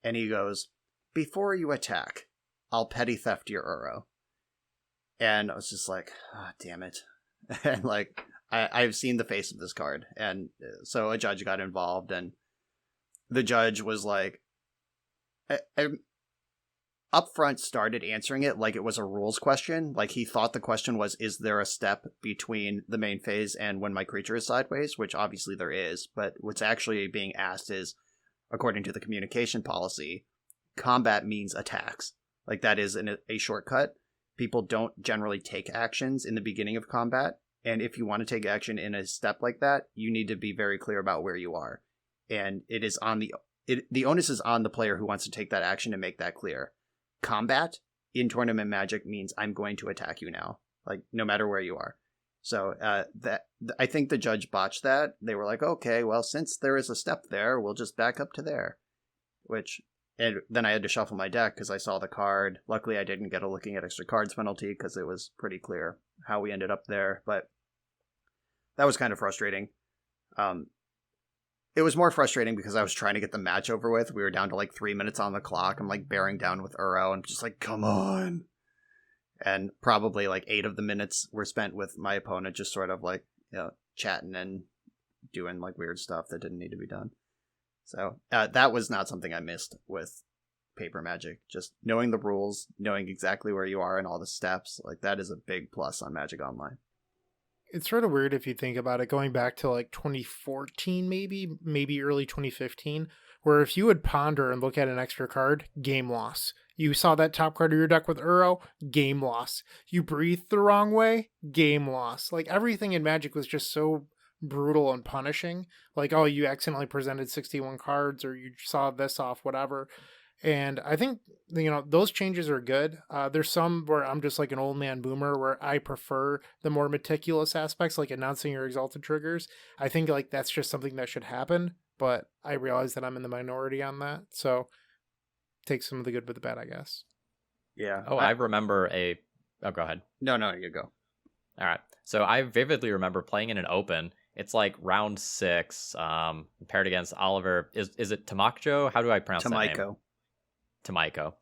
and he goes, before you attack, I'll petty theft your Uro. And I was just like, damn it. And, like, I've seen the face of this card. And so a judge got involved, and the judge was like, I upfront started answering it like it was a rules question. Like he thought the question was, is there a step between the main phase and when my creature is sideways? Which obviously there is, but what's actually being asked is, according to the communication policy, combat means attacks. Like that is a shortcut. People don't generally take actions in the beginning of combat. And if you want to take action in a step like that, you need to be very clear about where you are. And it is on the onus is on the player who wants to take that action to make that clear. Combat in tournament Magic means I'm going to attack you now, like no matter where you are. So I think the judge botched that. They were like, okay, well, since there is a step there, we'll just back up to there. And then I had to shuffle my deck because I saw the card. Luckily, I didn't get a looking at extra cards penalty because it was pretty clear how we ended up there. But that was kind of frustrating. It was more frustrating because I was trying to get the match over with. We were down to like 3 minutes on the clock. I'm like bearing down with Uro and just like, come on. And probably like 8 of the minutes were spent with my opponent just sort of like, chatting and doing like weird stuff that didn't need to be done. So that was not something I missed with Paper Magic. Just knowing the rules, knowing exactly where you are and all the steps, like that is a big plus on Magic Online.
It's sort of weird if you think about it, going back to like 2014, maybe early 2015, where if you would ponder and look at an extra card, game loss. You saw that top card of your deck with Uro, game loss. You breathed the wrong way, game loss. Like everything in Magic was just so brutal and punishing. Like, oh, you accidentally presented 61 cards or you saw this off, whatever. And I think, those changes are good. There's some where I'm just like an old man boomer where I prefer the more meticulous aspects, like announcing your exalted triggers. I think like that's just something that should happen, but I realize that I'm in the minority on that. So take some of the good with the bad, I guess.
Yeah.
Oh, I remember Oh, go ahead.
No, you go.
All right. So I vividly remember playing in an open. It's like round 6, paired against Oliver. Is it Tamakjo? How do I pronounce that name? Tamaiko.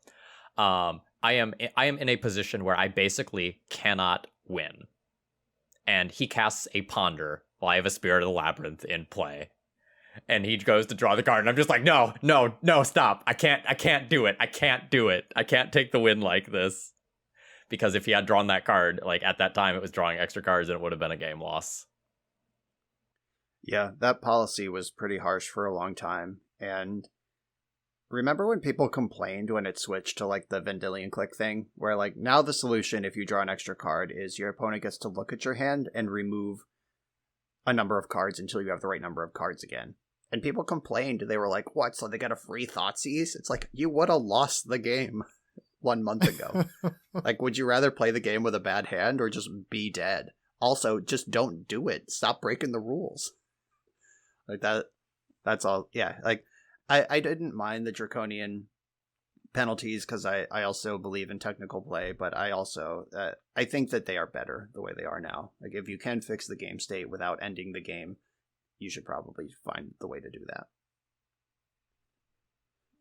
I am in a position where I basically cannot win. And he casts a Ponder while I have a Spirit of the Labyrinth in play. And he goes to draw the card, and I'm just like, no, stop. I can't do it. I can't take the win like this. Because if he had drawn that card, like at that time it was drawing extra cards and it would have been a game loss.
Yeah, that policy was pretty harsh for a long time. And remember when people complained when it switched to like the Vendilion Click thing, where like now the solution if you draw an extra card is your opponent gets to look at your hand and remove a number of cards until you have the right number of cards again. And people complained. They were like, what, so they got a free Thoughtseize? It's like, you would have lost the game 1 month ago. Like, would you rather play the game with a bad hand or just be dead? Also, just don't do it. Stop breaking the rules. Like that's all. Yeah, like I didn't mind the draconian penalties because I also believe in technical play, but I also I think that they are better the way they are now. Like if you can fix the game state without ending the game, you should probably find the way to do that.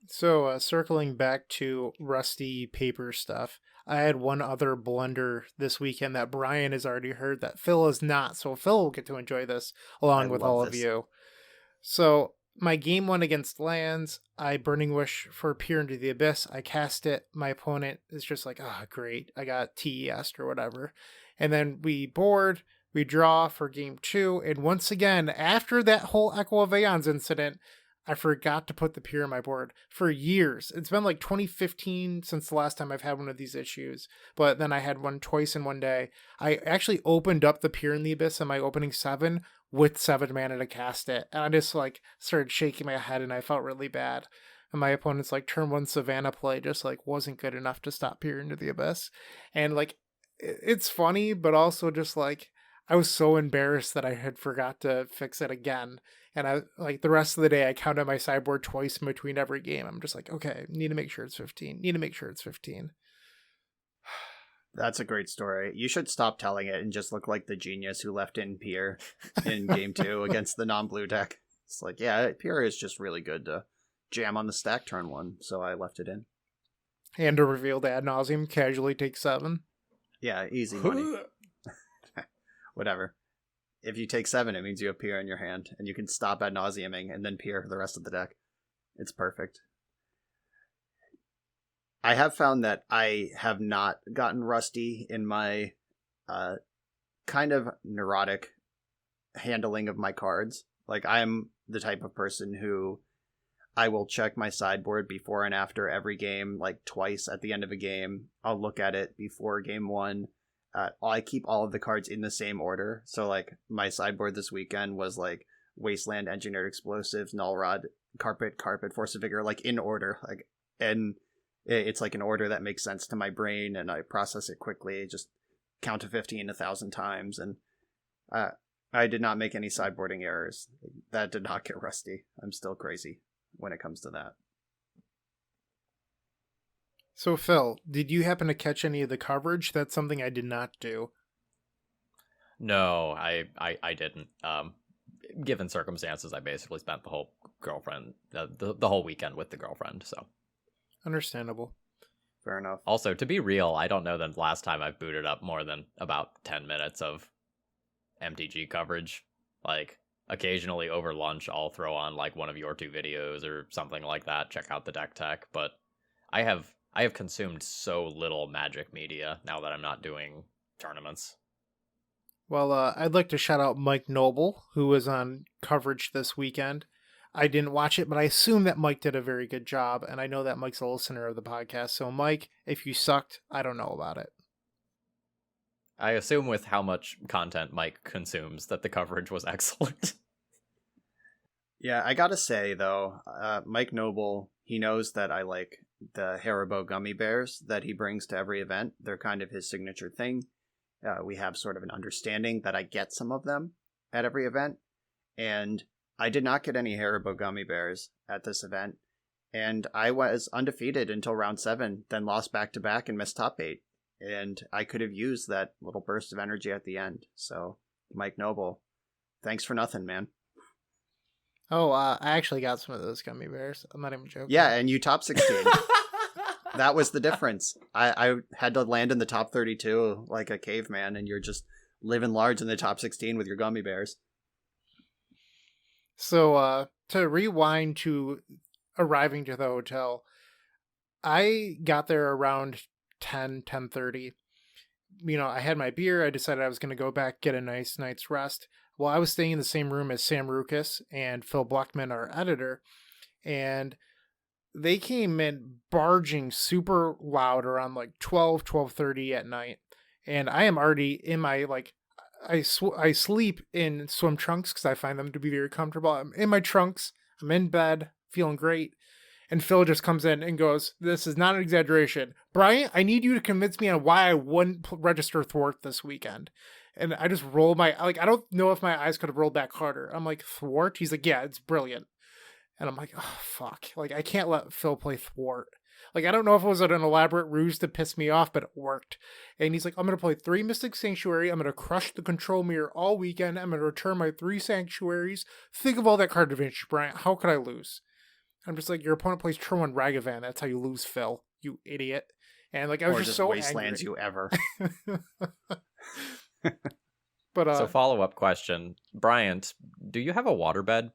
So circling back to rusty paper stuff, I had one other blunder this weekend that Brian has already heard that Phil is not. So Phil will get to enjoy this along with all of you. So my game 1 against lands, I Burning Wish for Peer into the Abyss. I cast it. My opponent is just like, great. I got TES'd or whatever. And then we board, we draw for game 2. And once again, after that whole Echo of Aeons incident, I forgot to put the Peer on my board for years. It's been like 2015 since the last time I've had one of these issues. But then I had one twice in one day. I actually opened up the Peer in the Abyss in my opening 7 with 7 mana to cast it. And I just like started shaking my head and I felt really bad. And my opponent's like turn 1 Savannah play just like wasn't good enough to stop Peer into the Abyss. And like, it's funny, but also just like, I was so embarrassed that I had forgot to fix it again. And I like the rest of the day, I counted my sideboard twice in between every game. I'm just like, okay, need to make sure it's 15.
That's a great story. You should stop telling it and just look like the genius who left in Peer in game 2 against the non-blue deck. It's like, yeah, Peer is just really good to jam on the stack turn 1, so I left it in.
And to reveal the ad nauseum, casually take 7.
Yeah, easy money. Whatever. If you take 7, it means you have Peer in your hand, and you can stop ad nauseuming and then Peer the rest of the deck. It's perfect. I have found that I have not gotten rusty in my kind of neurotic handling of my cards. Like, I'm the type of person who I will check my sideboard before and after every game, like twice at the end of a game. I'll look at it before game one. I keep all of the cards in the same order. So, like, my sideboard this weekend was like Wasteland, Engineered Explosives, Null Rod, Carpet, Force of Vigor, like in order. Like, and it's like an order that makes sense to my brain, and I process it quickly. Just count to 15 1,000 times, and I did not make any sideboarding errors. That did not get rusty. I'm still crazy when it comes to that.
So, Phil, did you happen to catch any of the coverage? That's something I did not do.
No, I didn't. Given circumstances, I basically spent the whole the whole weekend with the girlfriend, so.
Understandable.
Fair enough.
Also, to be real, I don't know the last time I've booted up more than about 10 minutes of MTG coverage. Like, occasionally over lunch, I'll throw on like one of your two videos or something like that, check out the deck tech, but I have consumed so little Magic media now that I'm not doing tournaments.
Well, I'd like to shout out Mike Noble, who was on coverage this weekend. I didn't watch it, but I assume that Mike did a very good job, and I know that Mike's a listener of the podcast. So, Mike, if you sucked, I don't know about it.
I assume with how much content Mike consumes that the coverage was excellent.
Yeah, I gotta say, though, Mike Noble, he knows that I like the Haribo gummy bears that he brings to every event. They're kind of his signature thing. We have sort of an understanding that I get some of them at every event, and I did not get any Haribo gummy bears at this event, and I was undefeated until round 7, then lost back-to-back and missed top 8, and I could have used that little burst of energy at the end. So, Mike Noble, thanks for nothing, man.
Oh, I actually got some of those gummy bears. I'm not even joking.
Yeah, and you top 16. That was the difference. I had to land in the top 32 like a caveman, and you're just living large in the top 16 with your gummy bears.
So, to rewind to arriving to the hotel, I got there around 10:30. You know, I had my beer. I decided I was going to go back, get a nice night's rest. Well, I was staying in the same room as Sam Rukas and Phil Blackman, our editor, and they came in barging super loud around like 12:30 at night. And I am already in my, like, I sleep in swim trunks because I find them to be very comfortable. I'm in my trunks. I'm in bed, feeling great. And Phil just comes in and goes, "This is not an exaggeration. Brian, I need you to convince me on why I wouldn't register Thwart this weekend." And I just roll my, like, I don't know if my eyes could have rolled back harder. I'm like, "Thwart?" He's like, "Yeah, it's brilliant." And I'm like, "Oh, fuck." Like, I can't let Phil play Thwart. Like, I don't know if it was an elaborate ruse to piss me off, but it worked. And he's like, "I'm going to play 3 Mystic Sanctuary. I'm going to crush the control mirror all weekend. I'm going to return my 3 Sanctuaries. Think of all that card advantage, Brian. How could I lose?" I'm just like, "Your opponent plays Trowin Ragavan. That's how you lose, Phil. You idiot." And like, I was just so
wastelands
angry.
you ever.
But
So follow-up question. Bryant, do you have a waterbed?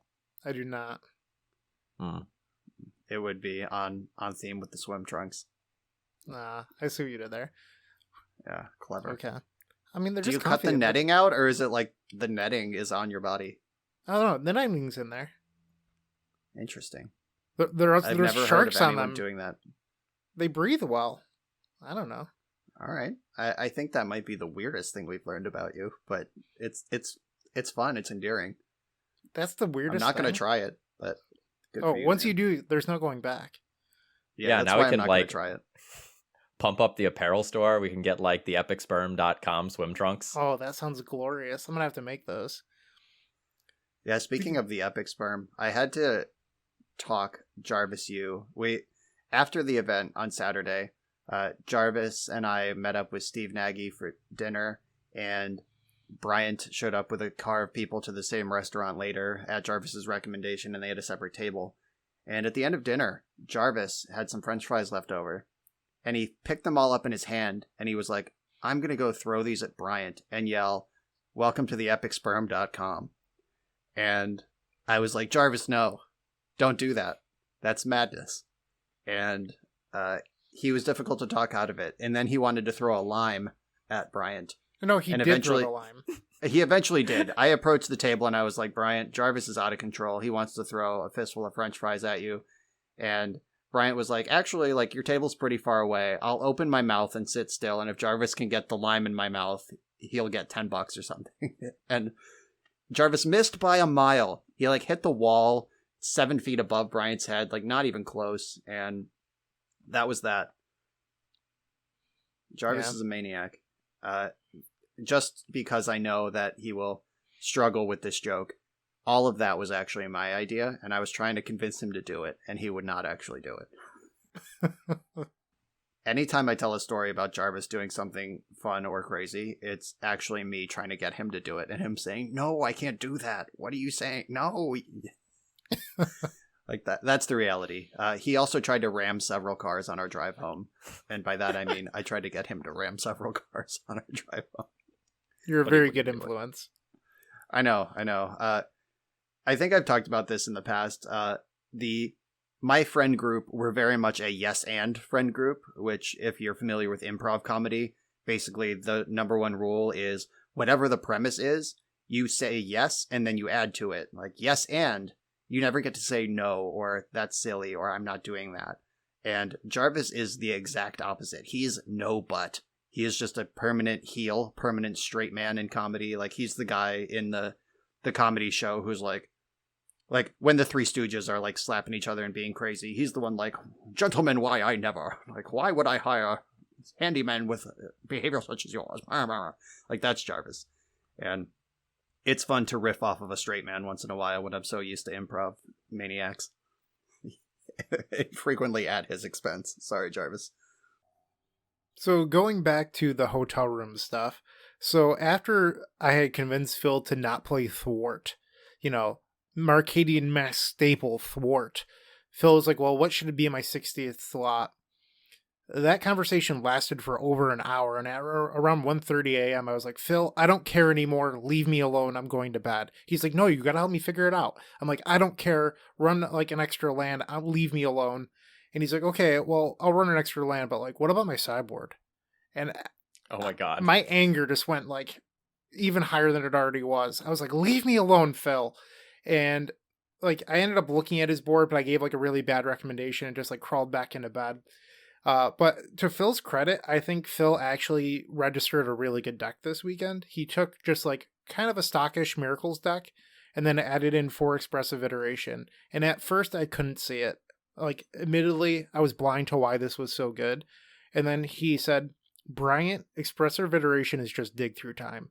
I do not.
It would be on theme with the swim trunks.
Nah, I see what you did there.
Yeah, clever.
Okay. I mean, they're
Do
just
you cut the
comfy.
netting out, or is it like the netting is on your body?
I don't know. The netting's in there.
Interesting.
There's
I've never heard
sharks
of
on
anyone
them.
doing that.
They breathe well. I don't know.
All right. I think that might be the weirdest thing we've learned about you, but it's fun. It's endearing.
That's the weirdest.
I'm not going
thing.
to try it, but good for
once
man.
you do, there's no going back.
Yeah, that's
now
why
we can
I'm not gonna
like
try it.
pump up the apparel store. We can get like the epicsperm.com swim trunks.
Oh, that sounds glorious. I'm gonna have to make those.
Yeah, speaking of the epic sperm, I had to talk Jarvis after the event on Saturday. Jarvis and I met up with Steve Nagy for dinner, and Bryant showed up with a car of people to the same restaurant later at Jarvis's recommendation, and they had a separate table. And at the end of dinner, Jarvis had some French fries left over, and he picked them all up in his hand, and he was like, "I'm going to go throw these at Bryant and yell, 'Welcome to the epicsperm.com.' And I was like, "Jarvis, no, don't do that. That's madness." And he was difficult to talk out of it. And then he wanted to throw a lime at Bryant.
No, he
and
did throw the lime.
He eventually did. I approached the table and I was like, Bryant, Jarvis is out of control. He wants to throw a fistful of French fries at you. And Bryant was like, actually, like, your table's pretty far away. I'll open my mouth and sit still. And if Jarvis can get the lime in my mouth, he'll get $10 or something. And Jarvis missed by a mile. He like hit the wall 7 feet above Bryant's head, like not even close. And that was that. Jarvis is a maniac. Just because I know that he will struggle with this joke. All of that was actually my idea, and I was trying to convince him to do it, and he would not actually do it. Anytime I tell a story about Jarvis doing something fun or crazy, it's actually me trying to get him to do it, and him saying, no, I can't do that. What are you saying? No. Like that. That's the reality. He also tried to ram several cars on our drive home, and by that I mean I tried to get him to ram several cars on our drive home.
You're a very good influence.
I know. I think I've talked about this in the past. My friend group were very much a yes and friend group, which if you're familiar with improv comedy, basically the number one rule is whatever the premise is, you say yes and then you add to it. Like yes and you never get to say no or that's silly or I'm not doing that. And Jarvis is the exact opposite. He's no but. He is just a permanent heel, permanent straight man in comedy. Like he's the guy in the comedy show who's like when the Three Stooges are like slapping each other and being crazy, he's the one like, gentlemen, why I never. Like, why would I hire handymen with behavior such as yours? Like that's Jarvis. And it's fun to riff off of a straight man once in a while when I'm so used to improv maniacs. Frequently at his expense. Sorry, Jarvis.
So going back to the hotel room stuff. So after I had convinced Phil to not play Thwart, Marcadian Mass staple Thwart, Phil was like, well, what should it be in my 60th slot? That conversation lasted for over an hour, and at around 1:30 a.m. I was like, Phil, I don't care anymore. Leave me alone. I'm going to bed. He's like, no, you got to help me figure it out. I'm like, I don't care. Run like an extra land. Leave me alone. And he's like, okay, well, I'll run an extra land, but like, what about my sideboard? And
oh my God,
my anger just went like even higher than it already was. I was like, leave me alone, Phil. And like, I ended up looking at his board, but I gave like a really bad recommendation and just like crawled back into bed. But to Phil's credit, I think Phil actually registered a really good deck this weekend. He took just like kind of a stockish Miracles deck and then added in 4 Expressive Iteration. And at first I couldn't see it. Like, admittedly, I was blind to why this was so good. And then he said, Bryant, Expressive Iteration is just dig through time.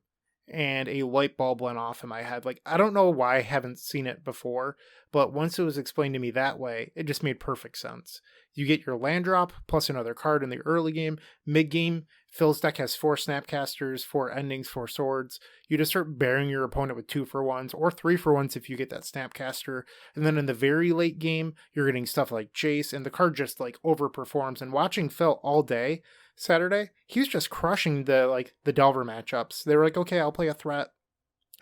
And a light bulb went off in my head. Like, I don't know why I haven't seen it before, but once it was explained to me that way, it just made perfect sense. You get your land drop, plus another card in the early game. Mid-game, Phil's deck has 4 Snapcasters, 4 Endings, 4 Swords. You just start burying your opponent with 2-for-1s, or 3-for-1s if you get that Snapcaster. And then in the very late game, you're getting stuff like Chase, and the card just, like, overperforms. And watching Phil all day Saturday, he was just crushing the Delver matchups. They were like, okay, I'll play a threat.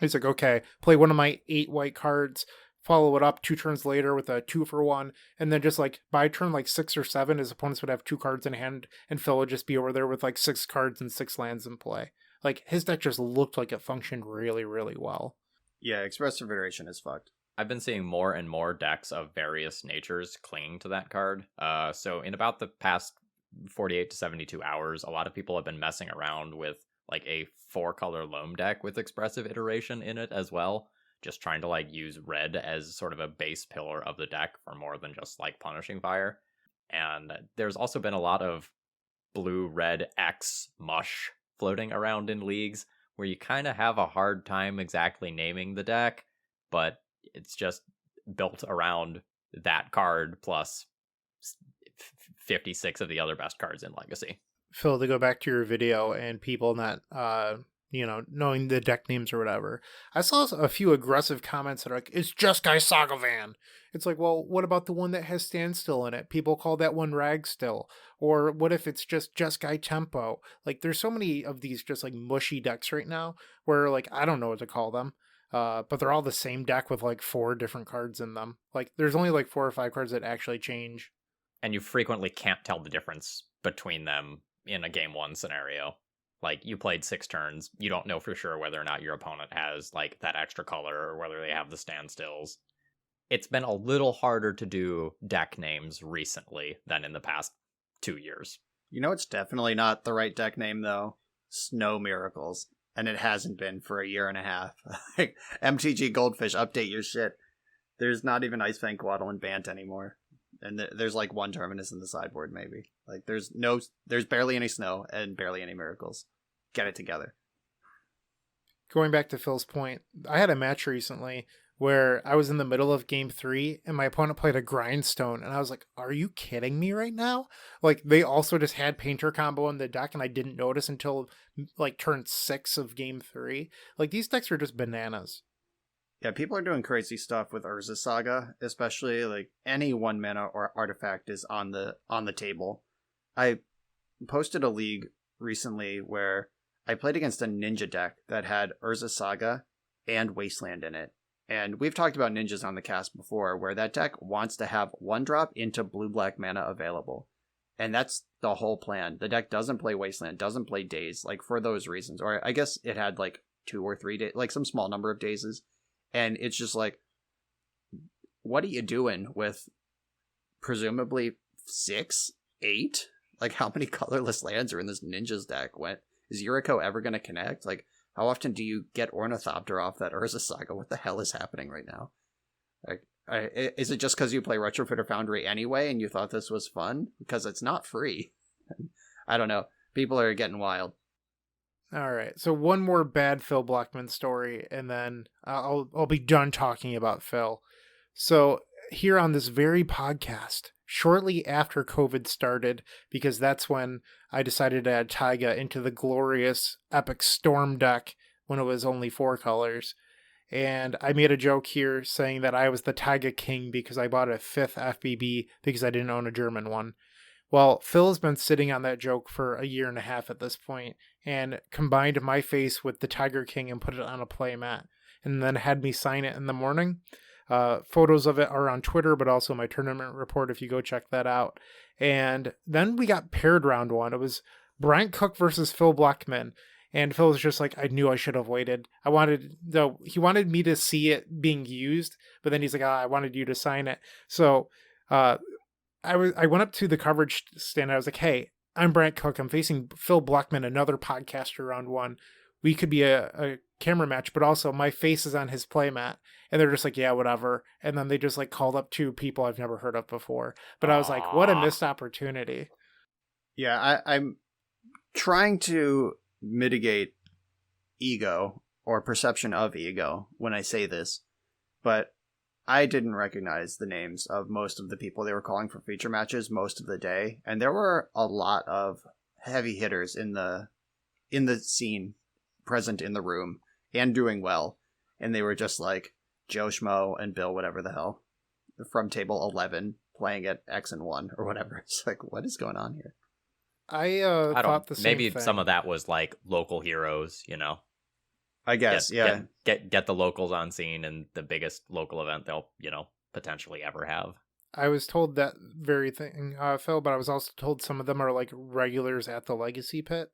He's like, okay, play one of my 8 white cards, follow it up 2 turns later with a 2-for-1, and then just like by turn like 6 or 7, his opponents would have 2 cards in hand, and Phil would just be over there with like 6 cards and 6 lands in play. Like, his deck just looked like it functioned really, really well.
Yeah, Expressive Iteration is fucked.
I've been seeing more and more decks of various natures clinging to that card. So in about the past 48 to 72 hours, a lot of people have been messing around with like a 4-color loam deck with Expressive Iteration in it as well, just trying to like use red as sort of a base pillar of the deck for more than just like Punishing Fire. And there's also been a lot of blue-red X mush floating around in leagues where you kind of have a hard time exactly naming the deck, but it's just built around that card plus 56 of the other best cards in Legacy.
Phil, to go back to your video and people not, knowing the deck names or whatever, I saw a few aggressive comments that are like, it's just Guy Sagavan. It's like, well, what about the one that has Standstill in it? People call that one Ragstill. Or what if it's just Guy Tempo? Like, there's so many of these just like mushy decks right now where like, I don't know what to call them. But they're all the same deck with like 4 different cards in them. Like, there's only like 4 or 5 cards that actually change.
And you frequently can't tell the difference between them in a game one scenario. Like, you played 6 turns, you don't know for sure whether or not your opponent has, like, that extra color or whether they have the standstills. It's been a little harder to do deck names recently than in the past 2 years.
You know, it's definitely not the right deck name, though. Snow Miracles. And it hasn't been for a year and a half. Like, MTG Goldfish, update your shit. There's not even Ice Fang Quaddle and Bant anymore. And there's like one Terminus in the sideboard, maybe. Like, there's barely any snow and barely any miracles. Get it together.
Going back to Phil's point, I had a match recently where I was in the middle of game 3 and my opponent played a Grindstone, and I was like, are you kidding me right now? Like, they also just had Painter combo in the deck and I didn't notice until like turn 6 of game 3. Like, these decks are just bananas.
Yeah, people are doing crazy stuff with Urza Saga, especially like any 1 mana or artifact is on the table. I posted a league recently where I played against a ninja deck that had Urza Saga and Wasteland in it. And we've talked about ninjas on the cast before, where that deck wants to have 1-drop into blue-black mana available. And that's the whole plan. The deck doesn't play Wasteland, doesn't play Daze, like, for those reasons. Or I guess it had like 2 or 3 days, like some small number of Dazes. And it's just like, what are you doing with presumably 6, 8? Like, how many colorless lands are in this ninjas deck? Is Yuriko ever going to connect? Like, how often do you get Ornithopter off that Urza Saga? What the hell is happening right now? Like, is it just because you play Retrofitter Foundry anyway and you thought this was fun? Because it's not free. I don't know. People are getting wild.
All right, so one more bad Phil Blackman story, and then I'll be done talking about Phil. So here on this very podcast, shortly after COVID started, because that's when I decided to add Taiga into the glorious Epic Storm deck when it was only 4 colors. And I made a joke here saying that I was the Taiga king because I bought a 5th FBB because I didn't own a German one. Well, Phil has been sitting on that joke for a year and a half at this point, and combined my face with the Tiger King and put it on a play mat, and then had me sign it in the morning. Photos of it are on Twitter, but also my tournament report if you go check that out. And then we got paired round 1. It was Bryant Cook versus Phil Blackman. And Phil was just like, I knew I should have waited. He wanted me to see it being used, but then he's like, I wanted you to sign it. So I went up to the coverage stand. I was like, hey, I'm Bryant Cook. I'm facing Phil Blackman, another podcaster round 1. We could be a camera match, but also my face is on his playmat. And they're just like, yeah, whatever. And then they just like called up 2 people I've never heard of before. But I was like, what a missed opportunity.
Yeah, I'm trying to mitigate ego or perception of ego when I say this, but I didn't recognize the names of most of the people they were calling for feature matches most of the day, and there were a lot of heavy hitters in the scene present in the room and doing well, and they were just like Joe Schmo and Bill whatever the hell from table 11 playing at X and 1 or whatever. It's like, what is going on here?
I thought the same
maybe
thing.
some of that was like local heroes,
I guess, yeah.
Get the locals on scene and the biggest local event they'll, potentially ever have.
I was told that very thing, Phil, but I was also told some of them are like regulars at the Legacy Pit.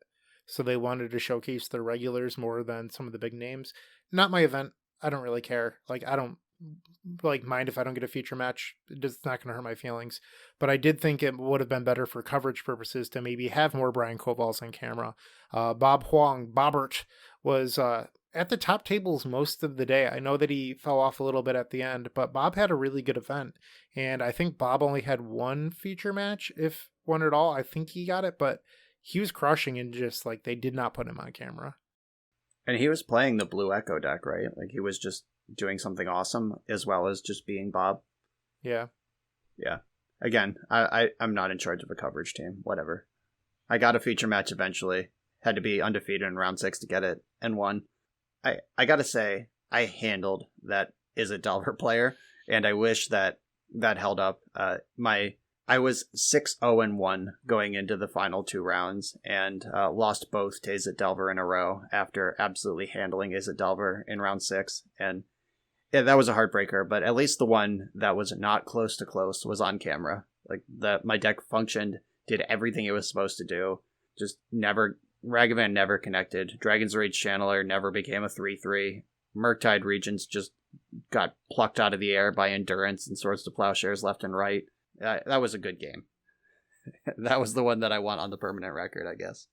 So they wanted to showcase their regulars more than some of the big names. Not my event. I don't really care. Like, I don't mind if I don't get a feature match. It's not going to hurt my feelings. But I did think it would have been better for coverage purposes to maybe have more Brian Covals on camera. Bob Huang, Bobbert, was at the top tables most of the day. I know that he fell off a little bit at the end, but Bob had a really good event. And I think Bob only had 1 feature match, if one at all. I think he got it, but he was crushing and just like they did not put him on camera.
And he was playing the Blue Echo deck, right? Like, he was just doing something awesome as well as just being Bob.
Yeah.
Yeah. Again, I'm not in charge of a coverage team. Whatever. I got a feature match eventually. Had to be undefeated in round 6 to get it, and won. I gotta say, I handled that Izzet Delver player, and I wish that held up. I was 6-0-1 going into the final 2 rounds, and lost both to Izzet Delver in a row after absolutely handling Izzet Delver in round 6. And yeah, that was a heartbreaker, but at least the one that was not close to close was on camera. Like, my deck functioned did everything it was supposed to do. Just never, Ragavan never connected. Dragon's Rage Channeler never became a 3/3. Murktide Regents just got plucked out of the air by Endurance and Swords to Plowshares left and right. That was a good game. That was the one that I want on the permanent record, I guess.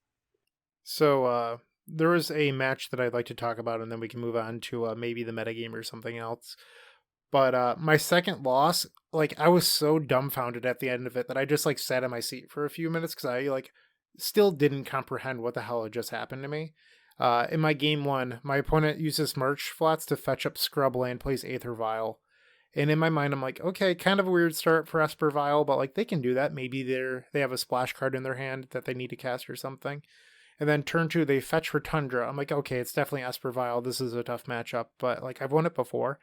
So there was a match that I'd like to talk about, and then we can move on to maybe the metagame or something else. But my second loss, like, I was so dumbfounded at the end of it that I just like sat in my seat for a few minutes because I like still didn't comprehend what the hell had just happened to me. In my game one, my opponent uses March Flats to fetch up Scrubland, plays Aether Vial. And in my mind, I'm like, okay, kind of a weird start for Esper Vial, but like they can do that. Maybe they have a splash card in their hand that they need to cast or something. And then turn 2, they fetch for Tundra. I'm like, okay, it's definitely Esper Vial. This is a tough matchup, but like I've won it before.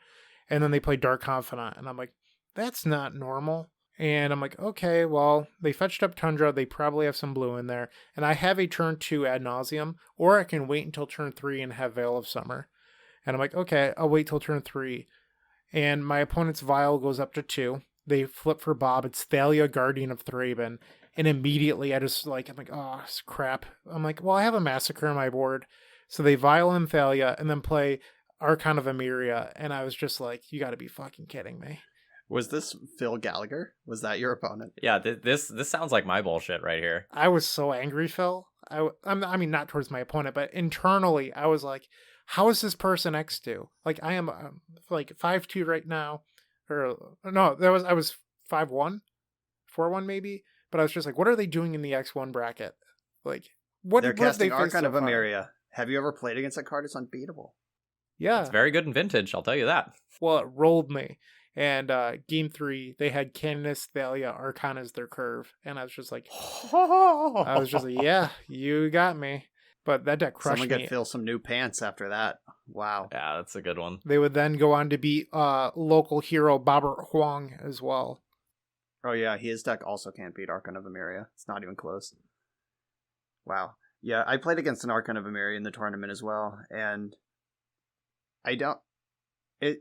And then they play Dark Confidant, and I'm like, that's not normal. And I'm like, okay, well, they fetched up Tundra. They probably have some blue in there. And I have a turn 2 ad nauseum, or I can wait until turn 3 and have Veil of Summer. And I'm like, okay, I'll wait till turn 3. And my opponent's Vial goes up to 2. They flip for Bob. It's Thalia, Guardian of Thraben. And immediately I just like, I'm like, oh, crap. I'm like, well, I have a Massacre on my board. So they Vial and Thalia and then play Archon of Emeria. And I was just like, you got to be fucking kidding me.
Was this Phil Gallagher? Was that your opponent?
Yeah, this sounds like my bullshit right here.
I was so angry, Phil. I mean, not towards my opponent, but internally, I was like, how is this person X2? Like, I am like 5-2 right now. Or, no, I was 5-1? 4-1 maybe? But I was just like, what are they doing in the X1 bracket? Like,
They're casting Archon of Emeria. Have you ever played against that card? It's unbeatable.
Yeah.
It's very good in Vintage, I'll tell you that.
Well, it rolled me. And game 3, they had Canonist, Thalia, Archon as their curve. And I was just like, yeah, you got me. But that deck crushed me.
Someone get Phil some new pants after that. Wow.
Yeah, that's a good one.
They would then go on to beat local hero Bobert Huang as well.
Oh yeah, his deck also can't beat Archon of Emeria. It's not even close. Wow. Yeah, I played against an Archon of Emeria in the tournament as well, and it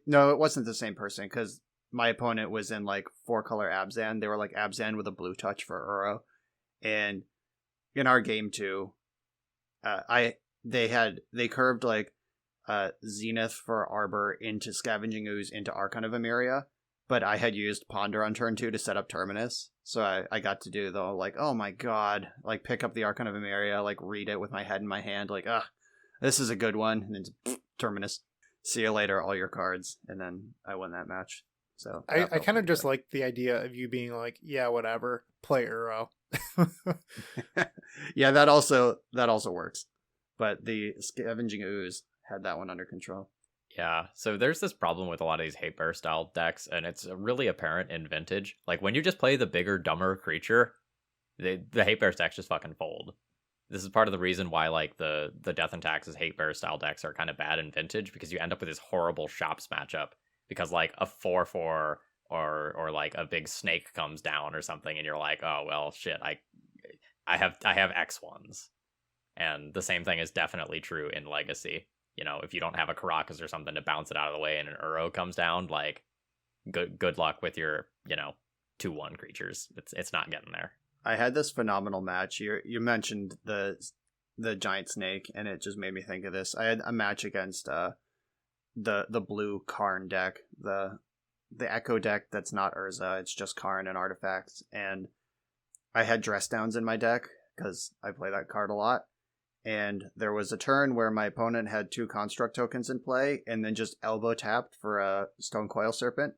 wasn't the same person, because my opponent was in like 4-color Abzan. They were like Abzan with a blue touch for Uro. And in our game 2, they curved like Zenith for Arbor into Scavenging Ooze into Archon of Emeria, but I had used Ponder on turn 2 to set up Terminus. So I got to do the like, oh my god, like pick up the Archon of Emeria, like read it with my head in my hand, like, this is a good one, and then Terminus. See you later, all your cards. And then I won that match. So
I kind of just like the idea of you being like, yeah, whatever, play Uro.
Yeah, that also works. But the Scavenging Ooze had that one under control.
Yeah, so there's this problem with a lot of these hate bear style decks, and it's really apparent in Vintage. Like, when you just play the bigger, dumber creature, the hate bear decks just fucking fold. This is part of the reason why, like, the Death and Taxes hate bear style decks are kind of bad in Vintage, because you end up with this horrible shops matchup. Because, like, a 4/4 or like a big snake comes down or something, and you're like, oh well, shit, I have X1s. And the same thing is definitely true in Legacy. You know, if you don't have a Caracas or something to bounce it out of the way and an Uro comes down, like, good luck with your, 2/1 creatures. It's not getting there.
I had this phenomenal match. You mentioned the giant snake, and it just made me think of this. I had a match against the blue Karn deck, the Echo deck that's not Urza, it's just Karn and artifacts, and I had Dress Downs in my deck because I play that card a lot. And there was a turn where my opponent had 2 construct tokens in play and then just elbow tapped for a Stone Coil Serpent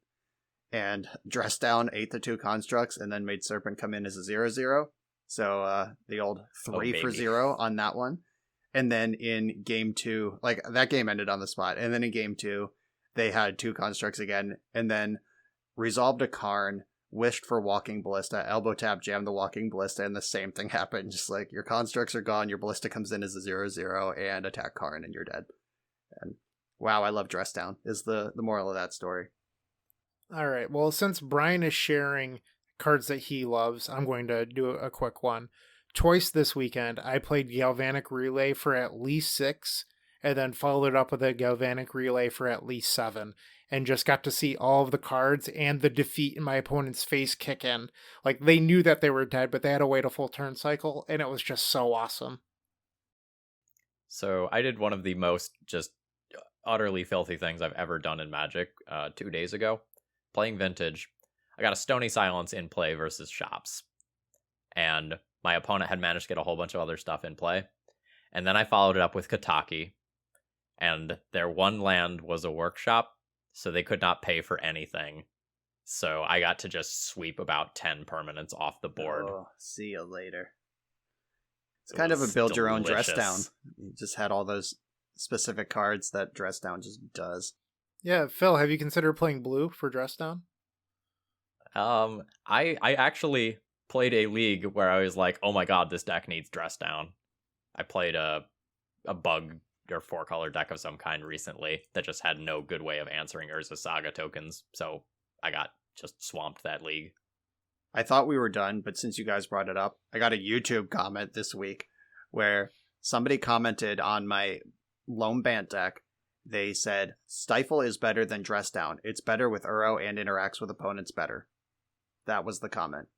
and Dress Down, ate the 2 constructs, and then made Serpent come in as a 0/0. So the old 3 for 0 on that one. And then in game 2, like that game ended on the spot. And then in game 2, they had 2 constructs again and then resolved a Karn, wished for Walking Ballista, elbow tap, jammed the Walking Ballista, and the same thing happened. Just like, your constructs are gone, your Ballista comes in as a 0/0, and attack Karn, and you're dead. And wow, I love Dress Down, is the moral of that story.
All right, well, since Brian is sharing cards that he loves, I'm going to do a quick one. Twice this weekend, I played Galvanic Relay for at least 6, and then followed it up with a galvanic relay for at least 7, and just got to see all of the cards and the defeat in my opponent's face kick in. Like, they knew that they were dead, but they had to wait a full turn cycle, and it was just so awesome.
So I did one of the most just utterly filthy things I've ever done in Magic 2 days ago. Playing Vintage, I got a Stony Silence in play versus Shops. And my opponent had managed to get a whole bunch of other stuff in play. And then I followed it up with Kataki. And their one land was a workshop, so they could not pay for anything. So I got to just sweep about 10 permanents off the board.
Oh, see you later. It's kind of a build your own dress down. You just had all those specific cards that dress down just does.
Yeah, Phil, have you considered playing blue for dress down?
I actually played a league where I was like, oh my god, this deck needs dress down. I played a bug or 4-color deck of some kind recently that just had no good way of answering Urza Saga tokens, so I got just swamped that league.
I thought we were done, but since you guys brought it up, I got a YouTube comment this week where somebody commented on my Loam Bant deck. They said, Stifle is better than Dress Down. It's better with Uro and interacts with opponents better. That was the comment.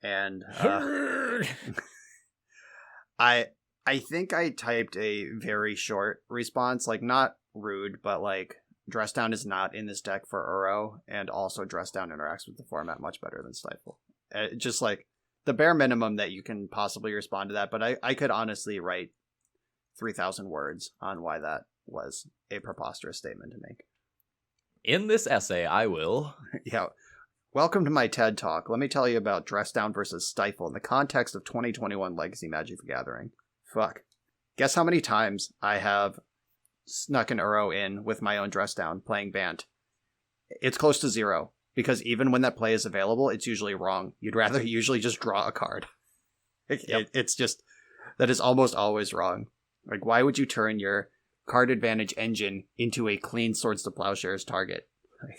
And I think I typed a very short response, like not rude, but like Dress Down is not in this deck for Uro, and also Dress Down interacts with the format much better than Stifle. Just like the bare minimum that you can possibly respond to that, but I could honestly write 3,000 words on why that was a preposterous statement to make.
In this essay, I will...
Yeah. Welcome to my TED Talk. Let me tell you about Dress Down versus Stifle in the context of 2021 Legacy Magic the Gathering. Fuck. Guess how many times I have snuck an Uro in with my own Dress Down playing Bant? It's close to 0, because even when that play is available, it's usually wrong. You'd rather usually just draw a card. It's just, that is almost always wrong. Like, why would you turn your card advantage engine into a clean Swords to Plowshares target?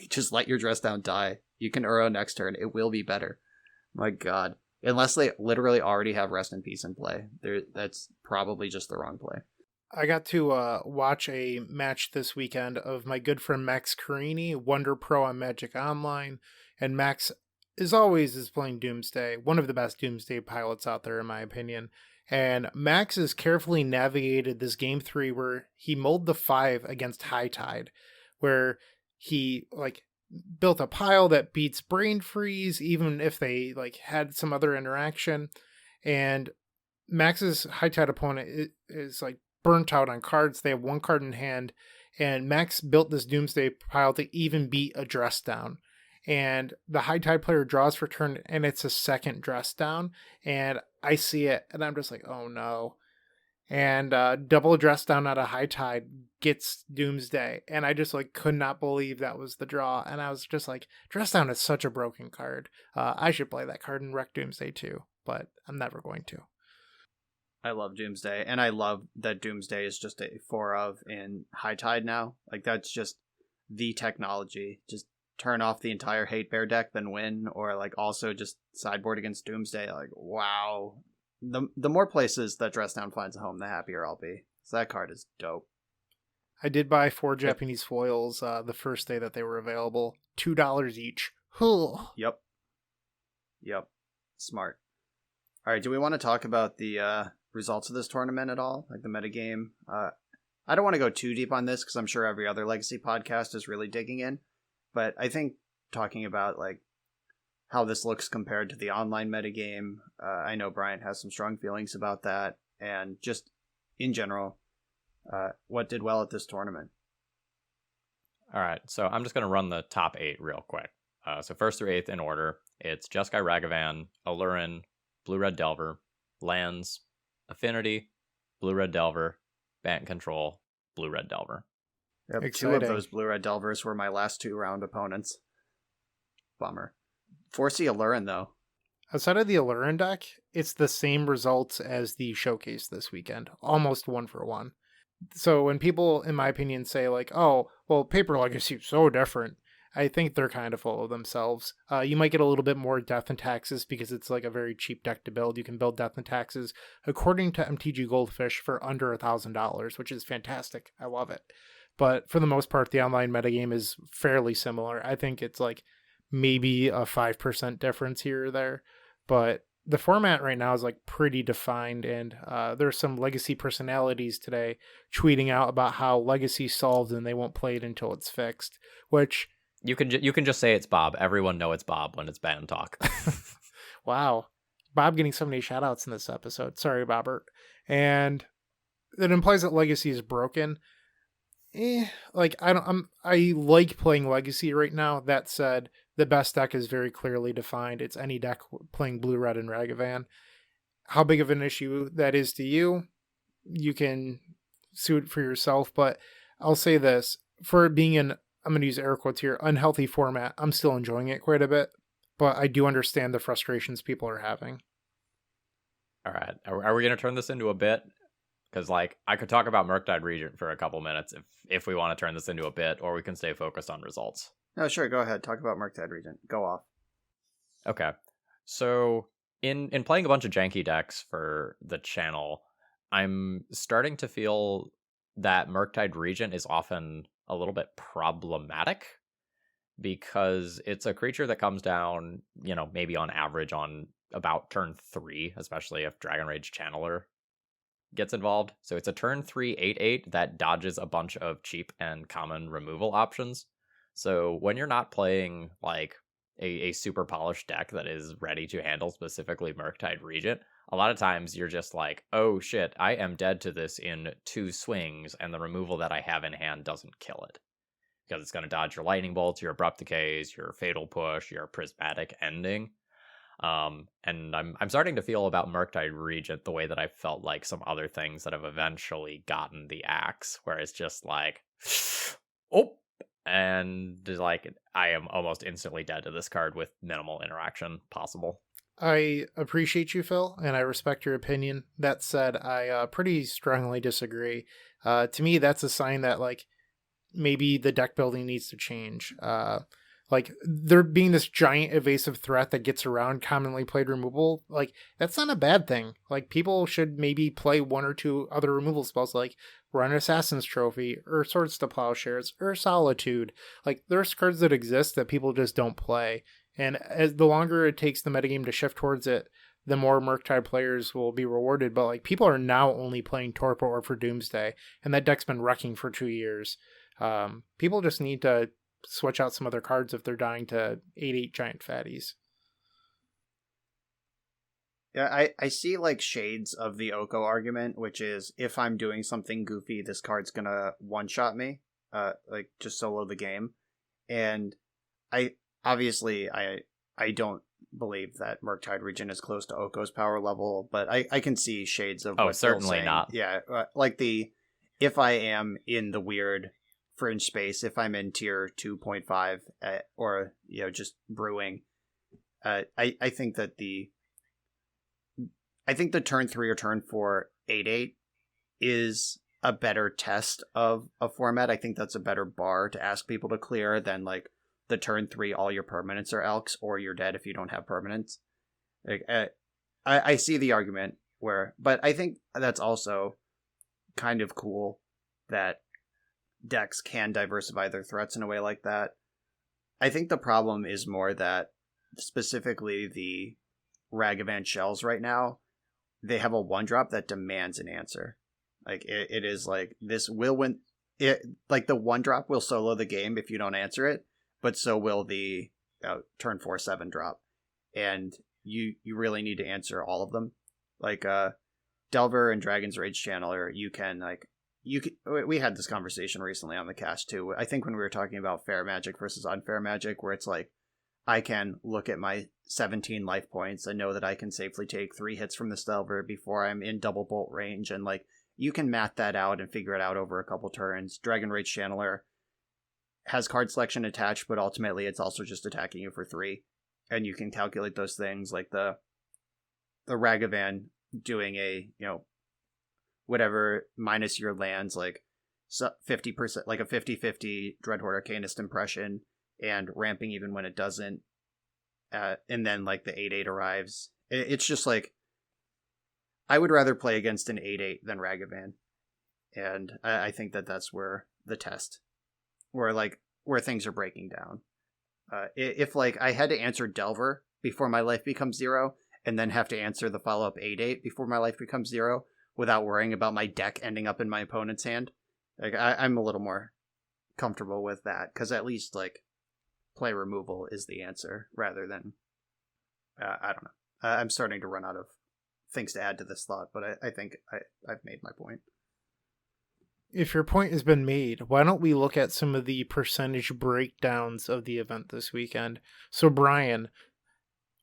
Just let your Dress Down die. You can Uro next turn. It will be better. My god. Unless they literally already have Rest in Peace in play. That's probably just the wrong play.
I got to watch a match this weekend of my good friend Max Carini, Wonder Pro on Magic Online. And Max, as always, is playing Doomsday. One of the best Doomsday pilots out there, in my opinion. And Max has carefully navigated this game 3 where he mulled the 5 against High Tide, where he built a pile that beats Brain Freeze, even if they had some other interaction. And Max's High Tide opponent is burnt out on cards. They have 1 card in hand, and Max built this Doomsday pile to even beat a Dress Down. And the High Tide player draws for turn, and it's a second Dress Down, and I see it, and I'm just like, oh no. And double Dress Down out of High Tide gets Doomsday, and I just could not believe that was the draw. And I was just like, Dress Down is such a broken card. I should play that card in Wreck Doomsday too, but I'm never going to.
I love Doomsday, and I love that Doomsday is just a 4 of in High Tide now. That's just the technology. Just turn off the entire Hate Bear deck, then win, or also just sideboard against Doomsday. Wow. The more places that Dress Down finds a home, the happier I'll be. So that card is dope.
I did buy 4 Japanese foils the first day that they were available. $2 each.
Yep. Smart. All right, do we want to talk about the results of this tournament at all? The metagame? I don't want to go too deep on this because I'm sure every other Legacy podcast is really digging in. But I think talking about how this looks compared to the online metagame, I know Bryant has some strong feelings about that, and just in general, what did well at this tournament?
All right, so I'm just going to run the top 8 real quick. So 1st through 8th in order, it's Jeskai Ragavan, Alurin, Blue-Red Delver, Lands, Affinity, Blue-Red Delver, Bant Control, Blue-Red Delver.
Yep,
Exciting.
2 of those Blue-Red Delvers were my last 2 round opponents. Bummer. Forcey Alurin, though.
Outside of the Alurin deck, it's the same results as the showcase this weekend. Almost 1 for 1. So when people, in my opinion, say oh, well, Paper Legacy is so different, I think they're kind of full of themselves. You might get a little bit more Death and Taxes because it's like a very cheap deck to build. You can build Death and Taxes according to MTG Goldfish for under $1,000, which is fantastic. I love it. But for the most part, the online metagame is fairly similar. I think it's like maybe a 5% difference here or there. But the format right now is like pretty defined, and there's some Legacy personalities today tweeting out about how Legacy solved and they won't play it until it's fixed, which...
You can just say it's Bob. Everyone know it's Bob when it's ban talk.
Wow. Bob getting so many shout outs in this episode. Sorry, Bobbert. And it implies that Legacy is broken. I like playing Legacy right now. That said, the best deck is very clearly defined. It's any deck playing Blue, Red, and Ragavan. How big of an issue that is to you, you can sue it for yourself. But I'll say this, for it being an, I'm going to use air quotes here, unhealthy format, I'm still enjoying it quite a bit. But I do understand the frustrations people are having.
All right. Are we going to turn this into a bit? Because, like, I could talk about Murktide Regent for a couple minutes if we want to turn this into a bit, or we can stay focused on results.
No, sure, go ahead. Talk about Murktide Regent. Go off.
Okay. So, in playing a bunch of janky decks for the channel, I'm starting to feel that Murktide Regent is often a little bit problematic, because it's a creature that comes down, maybe on average on about turn 3, especially if Dragon Rage Channeler gets involved. So it's a turn 3 8/8 that dodges a bunch of cheap and common removal options. So when you're not playing like a super polished deck that is ready to handle specifically Murktide Regent, a lot of times you're just like, oh shit, I am dead to this in 2 swings, and the removal that I have in hand doesn't kill it. Because it's going to dodge your Lightning Bolts, your Abrupt Decays, your Fatal Push, your Prismatic Ending. And I'm starting to feel about Murktide Regent the way that I felt like some other things that have eventually gotten the axe, where it's just like, oh, and like I am almost instantly dead to this card with minimal interaction possible.
I appreciate you, Phil, and I respect your opinion. That said, I pretty strongly disagree. To me, that's a sign that like maybe the deck building needs to change. Like, there being this giant evasive threat that gets around commonly played removal, like, that's not a bad thing. Like, people should maybe play 1 or 2 other removal spells, like run Assassin's Trophy, or Swords to Plowshares, or Solitude. Like, there's cards that exist that people just don't play. And as the longer it takes the metagame to shift towards it, the more Murktide players will be rewarded. But, like, people are now only playing Torpor or for Doomsday, and that deck's been wrecking for 2 years. People just need to switch out some other cards if they're dying to 8/8 giant fatties.
Yeah, I see like shades of the Oko argument, which is if I'm doing something goofy, this card's gonna one-shot me, like just solo the game. And I don't believe that Murktide Regent is close to Oko's power level, but I can see shades of what
certainly
Phil's saying.
not.
Yeah, like if I am in the weird fringe space, if I'm in tier 2.5 or just brewing, I think that the turn 3 or turn 4 8/8 is a better test of a format. I think that's a better bar to ask people to clear than like the turn 3 all your permanents are elks or you're dead if you don't have permanents. Like, I see the argument but I think that's also kind of cool that decks can diversify their threats in a way like that. I think the problem is more that specifically the Ragavan shells right now, they have a 1-drop that demands an answer. Like it is like, this will win it, like the 1-drop will solo the game if you don't answer it, but so will the turn 4 7-drop, and you really need to answer all of them. Like Delver and Dragon's Rage Channeler, we had this conversation recently on the cast too. I think when we were talking about fair magic versus unfair magic, where it's like, I can look at my 17 life points and know that I can safely take 3 hits from this Delver before I'm in double bolt range. And like, you can math that out and figure it out over a couple turns. Dragon Rage Channeler has card selection attached, but ultimately it's also just attacking you for 3. And you can calculate those things, like the Ragavan doing a, whatever minus your lands, like 50%, like a 50-50 Dreadhorde Arcanist impression and ramping even when it doesn't. And then like the 8/8 arrives. It's just like, I would rather play against an 8/8 than Ragavan. And I think that that's where the test, where things are breaking down. If like I had to answer Delver before my life becomes 0, and then have to answer the follow-up 8/8 before my life becomes 0, without worrying about my deck ending up in my opponent's hand, like I'm a little more comfortable with that, because at least like play removal is the answer rather than I don't know. I'm starting to run out of things to add to this thought, but I think I've made my point.
If your point has been made, why don't we look at some of the percentage breakdowns of the event this weekend? So, Brian,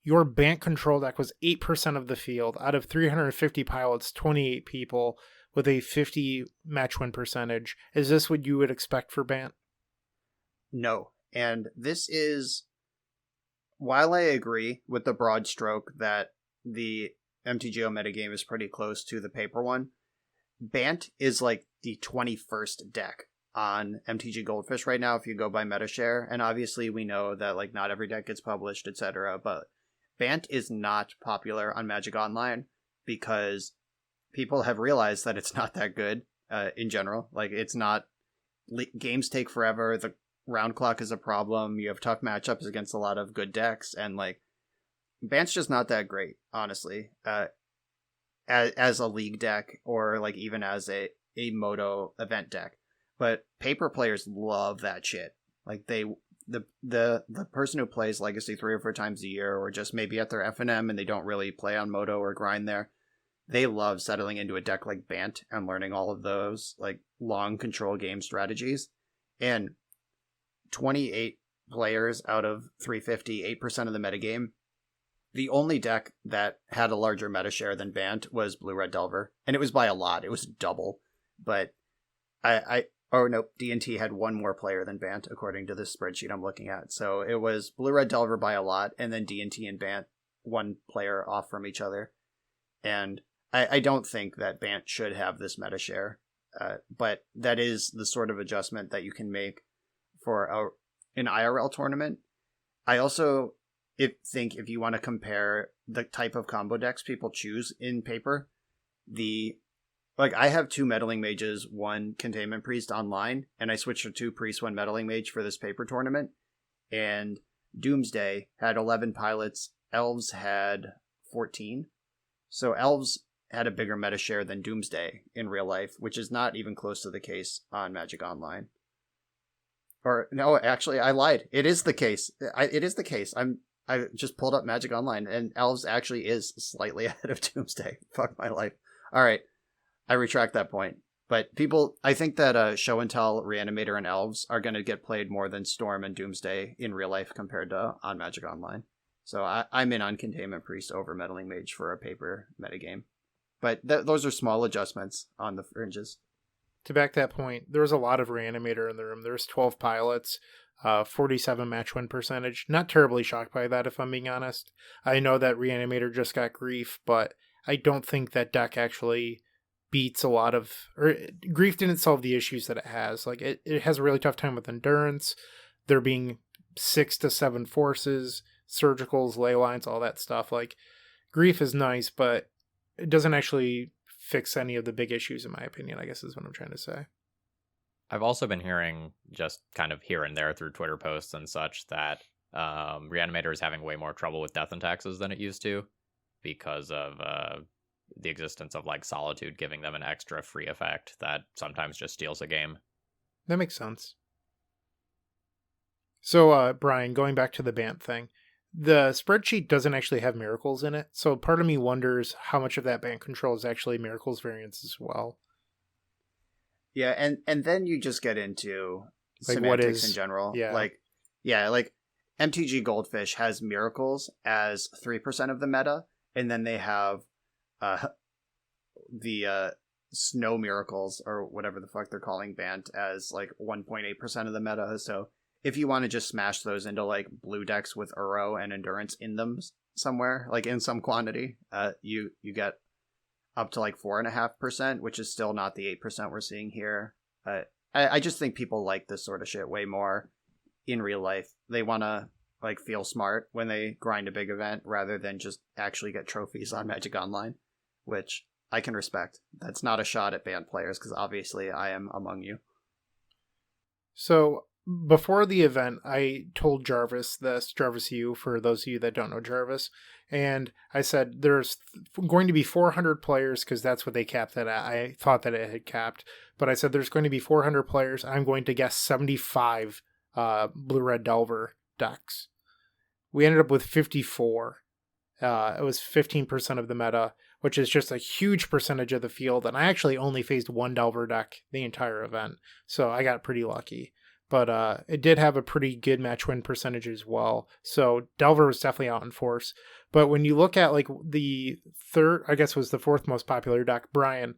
your Bant control deck was 8% of the field. Out of 350 pilots, 28 people with a 50 match win percentage. Is this what you would expect for Bant?
No. And this is, while I agree with the broad stroke that the MTGO metagame is pretty close to the paper one, Bant is like the 21st deck on MTG Goldfish right now if you go by MetaShare, and obviously we know that like not every deck gets published, etc., but Bant is not popular on Magic Online because people have realized that it's not that good in general. Like, it's not, games take forever, the round clock is a problem, you have tough matchups against a lot of good decks, and like Bant's just not that great, honestly. As a league deck, or like even as a Moto event deck. But paper players love that shit. Like the person who plays Legacy 3 or 4 times a year, or just maybe at their FNM and they don't really play on Moto or grind there, they love settling into a deck like Bant and learning all of those like long control game strategies. And 28 players out of 350, 8% of the metagame. The only deck that had a larger meta share than Bant was Blue-Red Delver, and it was by a lot. It was double, but D&T had one more player than Bant, according to this spreadsheet I'm looking at. So it was Blue-Red Delver by a lot, and then D&T and Bant, one player off from each other. And I don't think that Bant should have this meta share, but that is the sort of adjustment that you can make for an IRL tournament. I also think if you want to compare the type of combo decks people choose in paper, I have 2 Meddling Mages, 1 Containment Priest online, and I switched to 2 Priest, 1 Meddling Mage for this paper tournament. And Doomsday had 11 pilots, Elves had 14. So Elves had a bigger meta share than Doomsday in real life, which is not even close to the case on Magic Online. Or, no, actually, I lied. It is the case. It is the case. I just pulled up Magic Online, and Elves actually is slightly ahead of Doomsday. Fuck my life. All right, I retract that point. But I think that Show and Tell, Reanimator, and Elves are going to get played more than Storm and Doomsday in real life compared to on Magic Online. So I'm in on Containment Priest over Meddling Mage for a paper metagame. But those are small adjustments on the fringes.
To back that point, there was a lot of Reanimator in the room. There's 12 pilots. 47 match win percentage. Not terribly shocked by that, if I'm being honest. I know that Reanimator just got Grief, but I don't think that deck actually beats a lot of... Or Grief didn't solve the issues that it has. Like, it has a really tough time with Endurance. There being 6 to 7 forces, surgicals, ley lines, all that stuff. Like, Grief is nice, but it doesn't actually fix any of the big issues, in my opinion, I guess is what I'm trying to say.
I've also been hearing, just kind of here and there through Twitter posts and such, that Reanimator is having way more trouble with death and taxes than it used to because of the existence of like Solitude giving them an extra free effect that sometimes just steals a game.
That makes sense. So, Brian, going back to the Bant thing, the spreadsheet doesn't actually have miracles in it, so part of me wonders how much of that Bant control is actually miracles variants as well.
Yeah, and then you just get into
like
semantics in general.
Yeah.
Like MTG Goldfish has miracles as 3% of the meta, and then they have the snow miracles, or whatever the fuck they're calling Bant, as like 1.8% of the meta. So if you want to just smash those into like blue decks with Uro and Endurance in them somewhere, like in some quantity, you get up to like 4.5%, which is still not the 8% we're seeing here. I just think people like this sort of shit way more. in real life. They want to like feel smart when they grind a big event rather than just actually get trophies on Magic Online, which I can respect. That's not a shot at banned players because obviously I am among you.
So before the event, I told Jarvis this, Jarvis U, for those of you that don't know Jarvis, and I said there's going to be 400 players because that's what they capped it at. I thought that it had capped, but I said there's going to be 400 players. I'm going to guess 75 Blue-Red Delver decks. We ended up with 54. It was 15% of the meta, which is just a huge percentage of the field, and I actually only faced one Delver deck the entire event, so I got pretty lucky. But it did have a pretty good match win percentage as well, so Delver was definitely out in force. But when you look at like the third, I guess was the fourth most popular deck, Brian,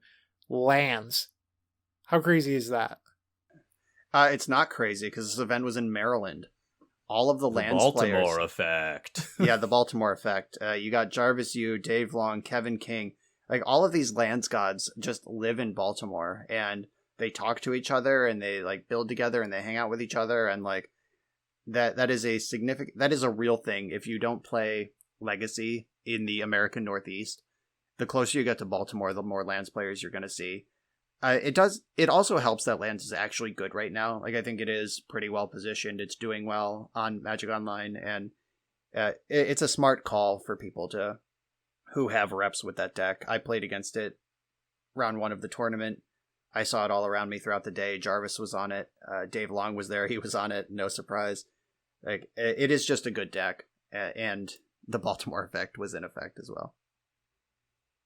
lands. How crazy is that?
It's not crazy because this event was in Maryland. All of the lands
Baltimore
players.
effect.
Yeah, the Baltimore effect. You got Jarvis Yu, Dave Long, Kevin King. Like all of these lands gods just live in Baltimore, and they talk to each other, and they like build together, and they hang out with each other, and like that is a real thing. If you don't play Legacy in the American Northeast, the closer you get to Baltimore, the more lands players you're going to see. It also helps that lands is actually good right now. Like I think it is pretty well positioned. It's doing well on Magic Online, and it's a smart call for people who have reps with that deck. I played against it round 1 of the tournament. I saw it all around me throughout the day. Jarvis was on it. Dave Long was there. He was on it. No surprise. Like it is just a good deck, and the Baltimore effect was in effect as well.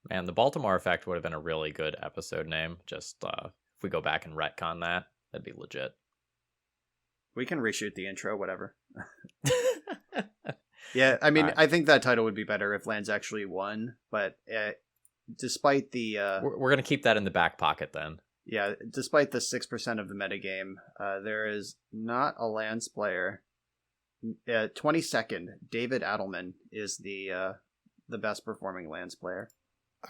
Man, the Baltimore effect would have been a really good episode name. Just if we go back and retcon that, that'd be legit.
We can reshoot the intro, whatever. Yeah, I mean, right. I think that title would be better if lands actually won, but despite the...
We're going to keep that in the back pocket then.
Yeah, despite the 6% of the metagame, there is not a lands player. 22nd, David Adelman is the best performing lands player.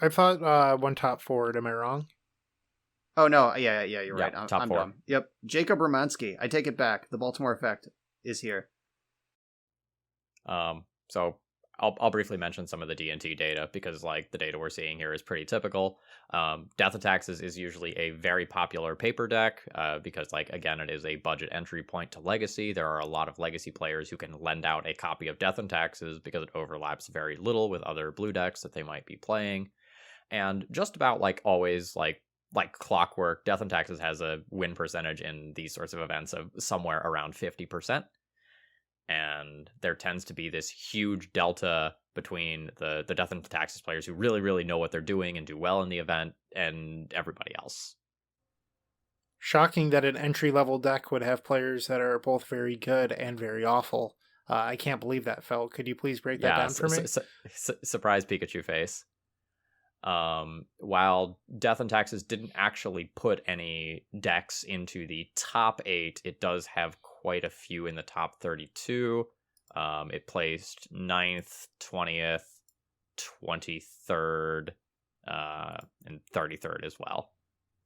I thought one top forward. Am I wrong?
Oh, no. Yeah, you're right.
Top
I'm
four.
dumb. Yep. Jacob Romansky. I take it back. The Baltimore effect is here.
So I'll briefly mention some of the D&T data because like the data we're seeing here is pretty typical. Death and Taxes is usually a very popular paper deck because like, again, it is a budget entry point to Legacy. There are a lot of Legacy players who can lend out a copy of Death and Taxes because it overlaps very little with other blue decks that they might be playing. And just about like always like clockwork, Death and Taxes has a win percentage in these sorts of events of somewhere around 50%. And there tends to be this huge delta between the Death and Taxes players who really, really know what they're doing and do well in the event and everybody else.
Shocking that an entry-level deck would have players that are both very good and very awful. I can't believe that, Phil. Could you please break that down for me?
Surprise Pikachu face. While Death and Taxes didn't actually put any decks into the top 8, it does have quite a few in the top 32. It placed 9th, 20th, 23rd, and 33rd as well.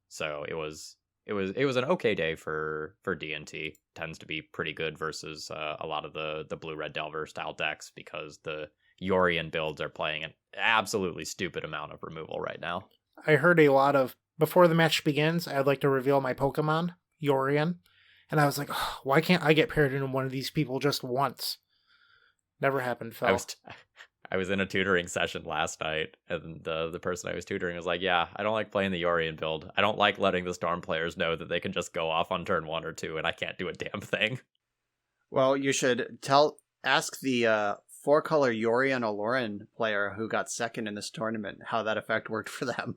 So it was an okay day for D&T. Tends to be pretty good versus a lot of the blue-red Delver style decks because the Yorion builds are playing an absolutely stupid amount of removal right now.
I heard a lot of, before the match begins, I'd like to reveal my Pokemon, Yorion. And I was like, oh, why can't I get paired into one of these people just once? Never happened, Phil.
I was in a tutoring session last night, and the person I was tutoring was like, yeah, I don't like playing the Yorion build. I don't like letting the Storm players know that they can just go off on turn 1 or 2, and I can't do a damn thing.
Well, you should ask the 4-color Yorion Aloran player who got second in this tournament how that effect worked for them.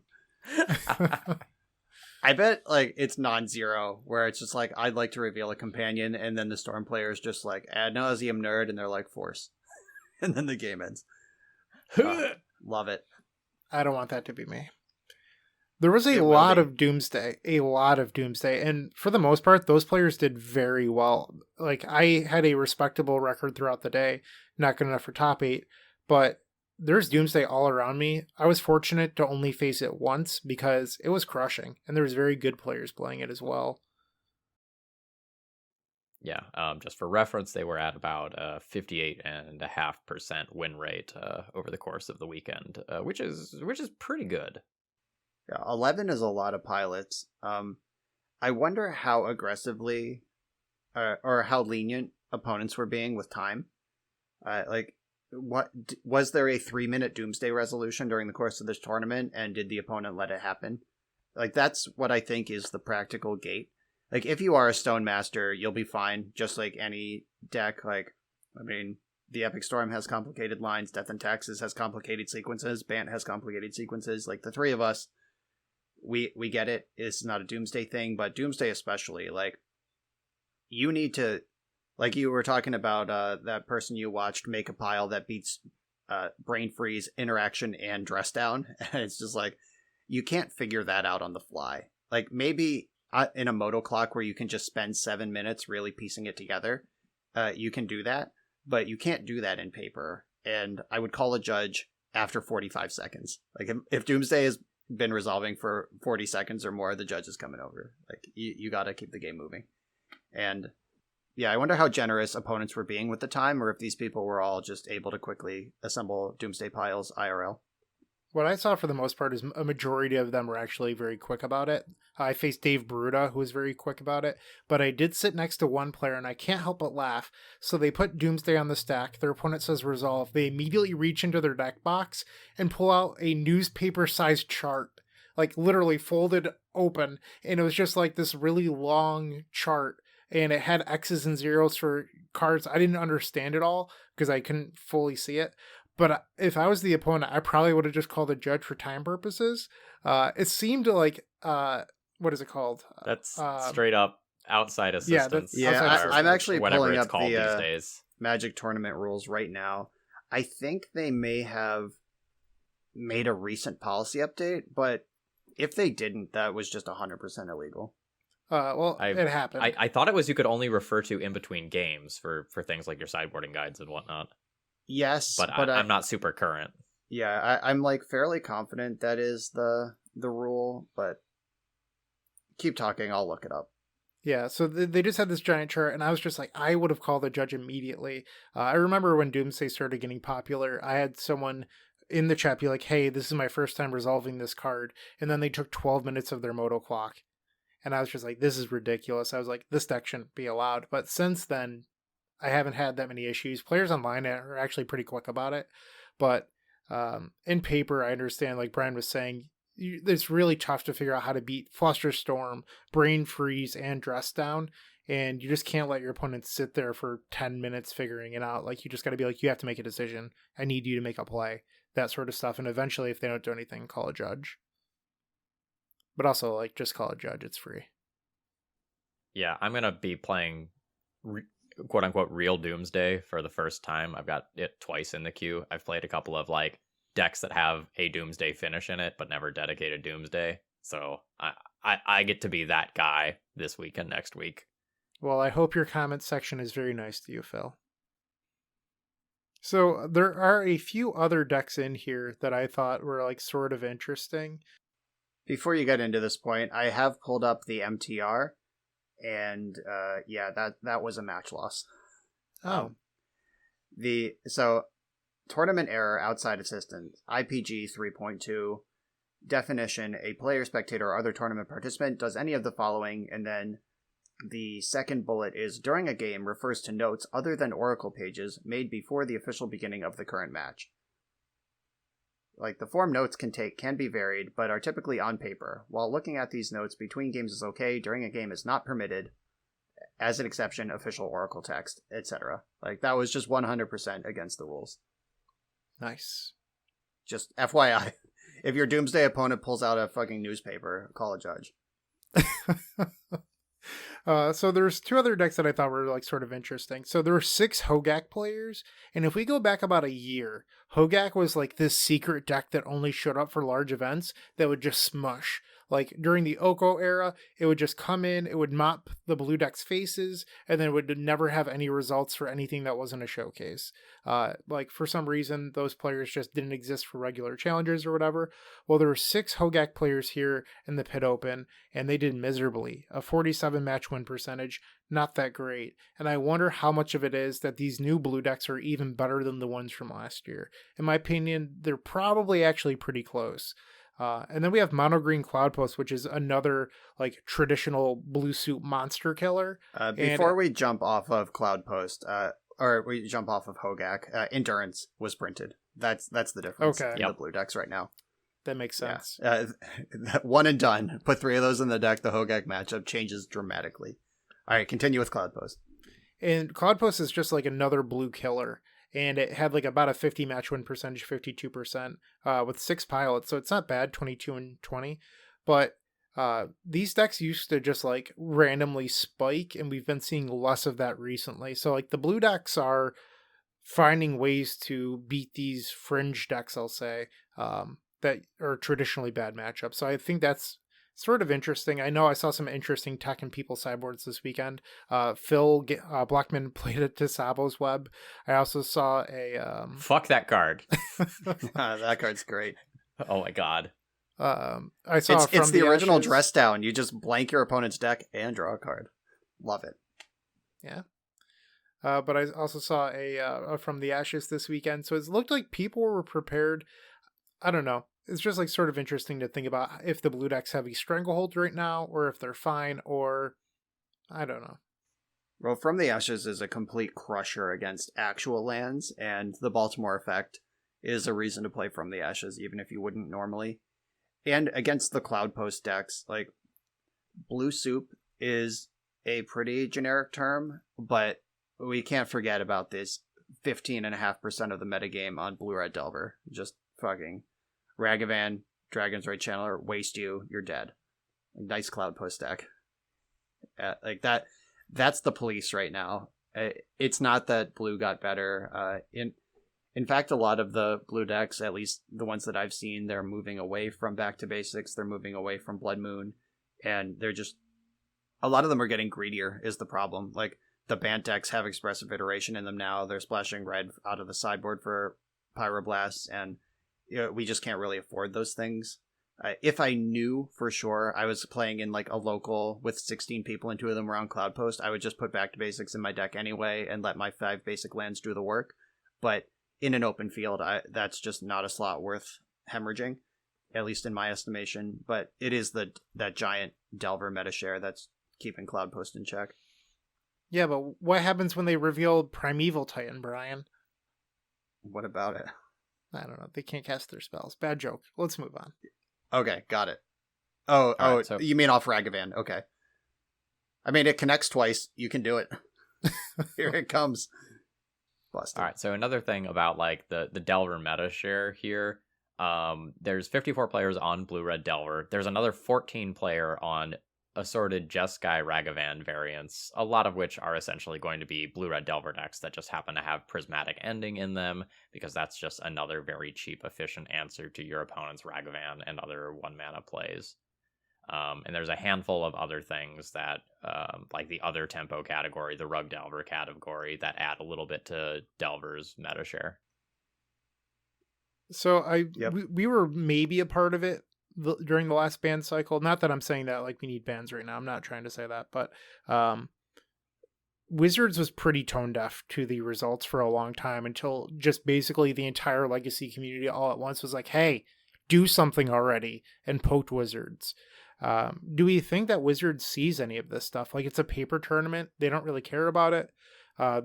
I bet like it's non-zero where it's just like I'd like to reveal a companion and then the Storm player is just like ad nauseum nerd and they're like force. And then the game ends. Love it.
I don't want that to be me. There was a lot of Doomsday, and for the most part, those players did very well. Like, I had a respectable record throughout the day, not good enough for top 8, but there's Doomsday all around me. I was fortunate to only face it once because it was crushing, and there was very good players playing it as well.
Yeah, just for reference, they were at about 58.5% win rate over the course of the weekend, which is pretty good.
Yeah, 11 is a lot of pilots. I wonder how aggressively or how lenient opponents were being with time. What was there a 3-minute Doomsday resolution during the course of this tournament, and did the opponent let it happen? Like, that's what I think is the practical gate. Like, if you are a Stone Master, you'll be fine, just like any deck. Like, I mean, the Epic Storm has complicated lines, Death and Taxes has complicated sequences, Bant has complicated sequences. Like, the three of us, we get it. It's not a Doomsday thing, but Doomsday especially, like, you need to, like you were talking about that person you watched make a pile that beats Brain Freeze, Interaction, and Dress Down. And it's just like, you can't figure that out on the fly. Like, maybe in a Moto Clock where you can just spend 7 minutes really piecing it together, you can do that. But you can't do that in paper. And I would call a judge after 45 seconds. Like, if Doomsday has been resolving for 40 seconds or more, the judge is coming over. Like, you got to keep the game moving. And yeah, I wonder how generous opponents were being with the time, or if these people were all just able to quickly assemble Doomsday piles IRL.
What I saw for the most part is a majority of them were actually very quick about it. I faced Dave Baruta, who was very quick about it, but I did sit next to one player, and I can't help but laugh. So they put Doomsday on the stack, their opponent says resolve, they immediately reach into their deck box and pull out a newspaper-sized chart, like literally folded open, and it was just like this really long chart, and it had X's and zeros for cards. I didn't understand it all because I couldn't fully see it. But if I was the opponent, I probably would have just called a judge for time purposes. It seemed like, what is it called?
That's straight up outside assistance.
I'm actually pulling up
these
the
days.
Magic tournament rules right now. I think they may have made a recent policy update, but if they didn't, that was just 100% illegal.
It happened.
I thought it was you could only refer to in between games for things like your sideboarding guides and whatnot.
Yes,
but I'm not super current.
Yeah, I'm like fairly confident that is the rule, but keep talking, I'll look it up.
Yeah, so they just had this giant chart, and I was just like, I would have called the judge immediately. I remember when Doomsday started getting popular, I had someone in the chat be like, hey, this is my first time resolving this card, and then they took 12 minutes of their Moto Clock. And I was just like, this is ridiculous. I was like, this deck shouldn't be allowed. But since then, I haven't had that many issues. Players online are actually pretty quick about it. But in paper, I understand, like Brian was saying, it's really tough to figure out how to beat Flusterstorm, Brain Freeze, and Dress Down. And you just can't let your opponent sit there for 10 minutes figuring it out. Like, you just got to be like, you have to make a decision. I need you to make a play. That sort of stuff. And eventually, if they don't do anything, call a judge. But also, like, just call a judge. It's free.
Yeah, I'm going to be playing quote-unquote real Doomsday for the first time. I've got it twice in the queue. I've played a couple of, like, decks that have a Doomsday finish in it, but never dedicated Doomsday. So I get to be that guy this week and next week.
Well, I hope your comment section is very nice to you, Phil. So there are a few other decks in here that I thought were, like, sort of interesting.
Before you get into this point, I have pulled up the MTR, and that was a match loss.
Oh.
Tournament error outside assistance, IPG 3.2, definition, a player, spectator, or other tournament participant does any of the following, and then the second bullet is, during a game, refers to notes other than Oracle pages made before the official beginning of the current match. Like, the form notes can be varied, but are typically on paper. While looking at these notes between games is okay, during a game is not permitted. As an exception, official Oracle text, etc. Like, that was just 100% against the rules.
Nice.
Just FYI, if your Doomsday opponent pulls out a fucking newspaper, call a judge.
So there's two other decks that I thought were, like, sort of interesting. So there were 6 Hogak players, and if we go back about a year, Hogak was like this secret deck that only showed up for large events that would just smush. Like, during the Oko era, it would just come in, it would mop the blue deck's faces, and then it would never have any results for anything that wasn't a showcase. Like, for some reason, those players just didn't exist for regular challenges or whatever. Well, there were 6 Hogak players here in the Pit Open, and they did miserably. A 47-match win percentage, not that great. And I wonder how much of it is that these new blue decks are even better than the ones from last year. In my opinion, they're probably actually pretty close. And then we have Mono Green Cloudpost, which is another like traditional blue suit monster killer.
Before we jump off of Cloudpost, or we jump off of Hogak, Endurance was printed. That's the difference in the blue decks right now.
That makes sense.
Yeah. One and done. Put 3 of those in the deck. The Hogak matchup changes dramatically. All right, continue with Cloudpost.
And Cloudpost is just like another blue killer. And it had like about a 50 match win percentage, 52%, with 6 pilots. So it's not bad, 22 and 20. But these decks used to just like randomly spike, and we've been seeing less of that recently. So like the blue decks are finding ways to beat these fringe decks, I'll say, that are traditionally bad matchups. So I think that's sort of interesting. I know I saw some interesting tech and people sideboards this weekend. Phil Blackman played at Tisavo's Web. I also saw a...
Fuck that card.
That card's great.
Oh my god.
I saw
it's the original dress down. You just blank your opponent's deck and draw a card. Love it.
Yeah. But I also saw a From the Ashes this weekend. So it looked like people were prepared. I don't know. It's just like sort of interesting to think about if the blue decks have a stranglehold right now, or if they're fine, or I don't know.
Well, From the Ashes is a complete crusher against actual lands, and the Baltimore effect is a reason to play From the Ashes, even if you wouldn't normally. And against the Cloudpost decks, like, Blue Soup is a pretty generic term, but we can't forget about this 15.5% of the metagame on Blue-Red Delver. Just fucking Ragavan, Dragon's Rage Channeler, waste you, you're dead. Nice Cloudpost deck. Like that's the police right now. It's not that blue got better. In fact, a lot of the blue decks, at least the ones that I've seen, they're moving away from Back to Basics. They're moving away from Blood Moon, and they're just a lot of them are getting greedier. Is the problem? Like the Bant decks have expressive iteration in them now. They're splashing red out of the sideboard for Pyroblasts, and we just can't really afford those things. If I knew for sure I was playing in like a local with 16 people and 2 of them were on Cloudpost, I would just put Back to Basics in my deck anyway and let my 5 basic lands do the work. But in an open field, that's just not a slot worth hemorrhaging, at least in my estimation. But it is that giant Delver meta share that's keeping Cloudpost in check.
Yeah, but what happens when they reveal Primeval Titan, Brian?
What about it?
I don't know. They can't cast their spells. Bad joke. Let's move on.
Okay, got it. Oh,
right, so...
you mean off Ragavan. Okay. I mean, it connects twice. You can do it. Here it comes. Busted.
All right, so another thing about like the Delver meta share here, there's 54 players on Blue-Red Delver. There's another 14 player on assorted Jeskai Ragavan variants, a lot of which are essentially going to be Blue-Red Delver decks that just happen to have Prismatic Ending in them, because that's just another very cheap, efficient answer to your opponent's Ragavan and other 1-mana plays. And there's a handful of other things that, like the other tempo category, the Rug Delver category, that add a little bit to Delver's meta share.
So we were maybe a part of it during the last ban cycle. Not that I'm saying that like we need bans right now. I'm not trying to say that, but Wizards was pretty tone deaf to the results for a long time, until just basically the entire Legacy community all at once was like, hey, do something already, and poked Wizards. Do we think that Wizards sees any of this stuff? Like, it's a paper tournament. They don't really care about it.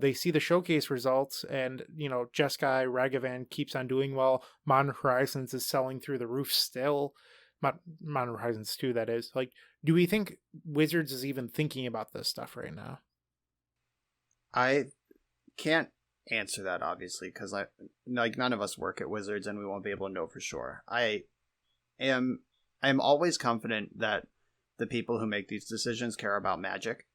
They see the showcase results, and, Jeskai Ragavan keeps on doing well. Modern Horizons is selling through the roof still. Modern Horizons 2, that is. Like, do we think Wizards is even thinking about this stuff right now?
I can't answer that, obviously, because none of us work at Wizards, and we won't be able to know for sure. I'm always confident that the people who make these decisions care about Magic.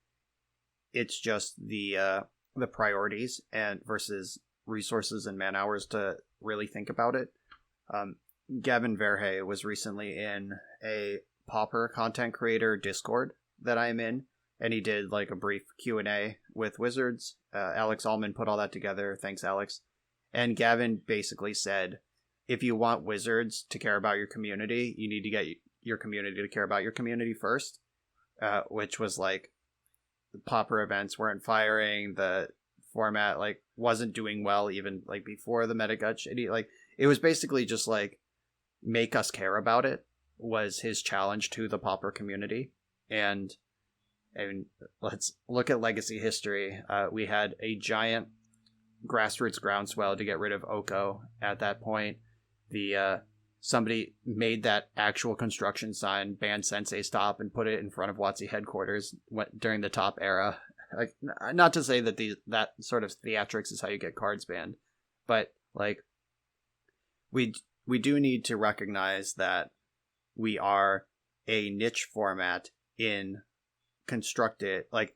It's just the priorities and versus resources and man hours to really think about it. Gavin Verhey was recently in a Pauper content creator Discord that I'm in, and he did like a brief Q&A with Wizards. Alex Allman put all that together. Thanks, Alex. And Gavin basically said, if you want Wizards to care about your community, you need to get your community to care about your community first, which was like Pauper events weren't firing, the format like wasn't doing well even like before the meta got shitty. Like it was basically just like make us care about it was his challenge to the Pauper community. And I mean, let's look at legacy history. We had a giant grassroots groundswell to get rid of Oko at that point. The somebody made that actual construction sign, banned Sensei Stop, and put it in front of WotC headquarters during the top era. Like, not to say that that sort of theatrics is how you get cards banned, but like we do need to recognize that we are a niche format in constructed. Like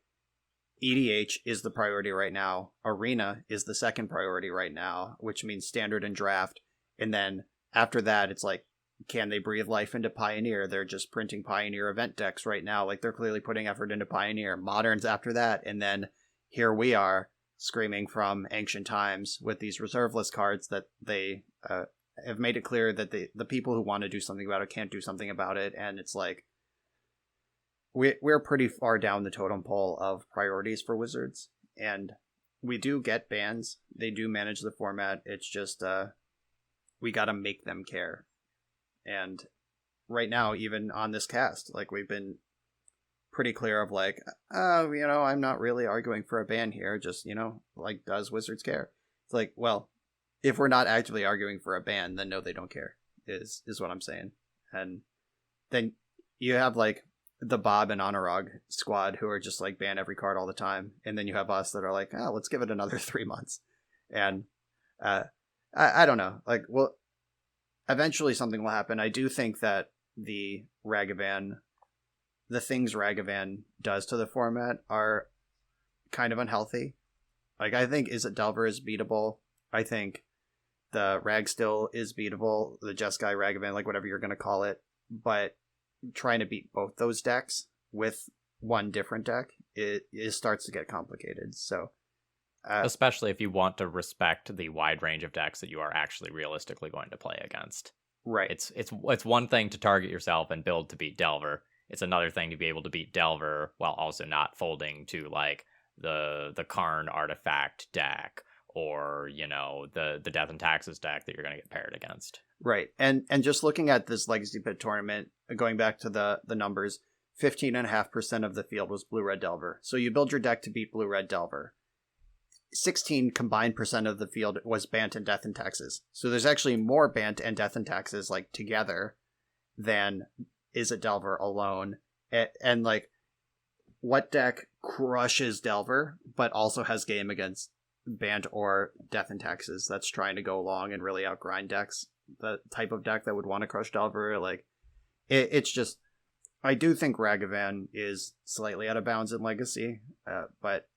EDH is the priority right now. Arena is the second priority right now, which means standard and draft. And then after that, it's like, can they breathe life into Pioneer? They're just printing Pioneer event decks right now. Like they're clearly putting effort into Pioneer. Modern's after that. And then here we are screaming from ancient times with these reserve list cards that they have made it clear that the people who want to do something about it can't do something about it. And it's like, we're pretty far down the totem pole of priorities for Wizards, and we do get bans. They do manage the format. It's just we got to make them care. And right now, even on this cast, like we've been pretty clear of like, I'm not really arguing for a ban here. Just, like, does Wizards care? It's like, well, if we're not actively arguing for a ban, then no, they don't care. Is what I'm saying. And then you have like the Bob and Anurag squad who are just like ban every card all the time, and then you have us that are like, let's give it another 3 months. And I don't know, like, well, eventually something will happen. I do think that the things Ragavan does to the format are kind of unhealthy. Like, I think Is It Delver is beatable. I think the Rag still is beatable, the Jeskai Ragavan, like whatever you're going to call it, but trying to beat both those decks with one different deck, it starts to get complicated. So
especially if you want to respect the wide range of decks that you are actually realistically going to play against.
Right.
It's one thing to target yourself and build to beat Delver. It's another thing to be able to beat Delver while also not folding to like the Karn artifact deck or, the Death and Taxes deck that you're going to get paired against.
Right. And just looking at this Legacy Pit tournament, going back to the numbers, 15.5% of the field was Blue-Red Delver. So you build your deck to beat Blue-Red Delver. 16 combined percent of the field was Bant and Death and Taxes. So there's actually more Bant and Death and Taxes like together than Is It Delver alone. And like, what deck crushes Delver but also has game against Bant or Death and Taxes that's trying to go long and really outgrind decks? The type of deck that would want to crush Delver, like it's just, I do think Ragavan is slightly out of bounds in Legacy, but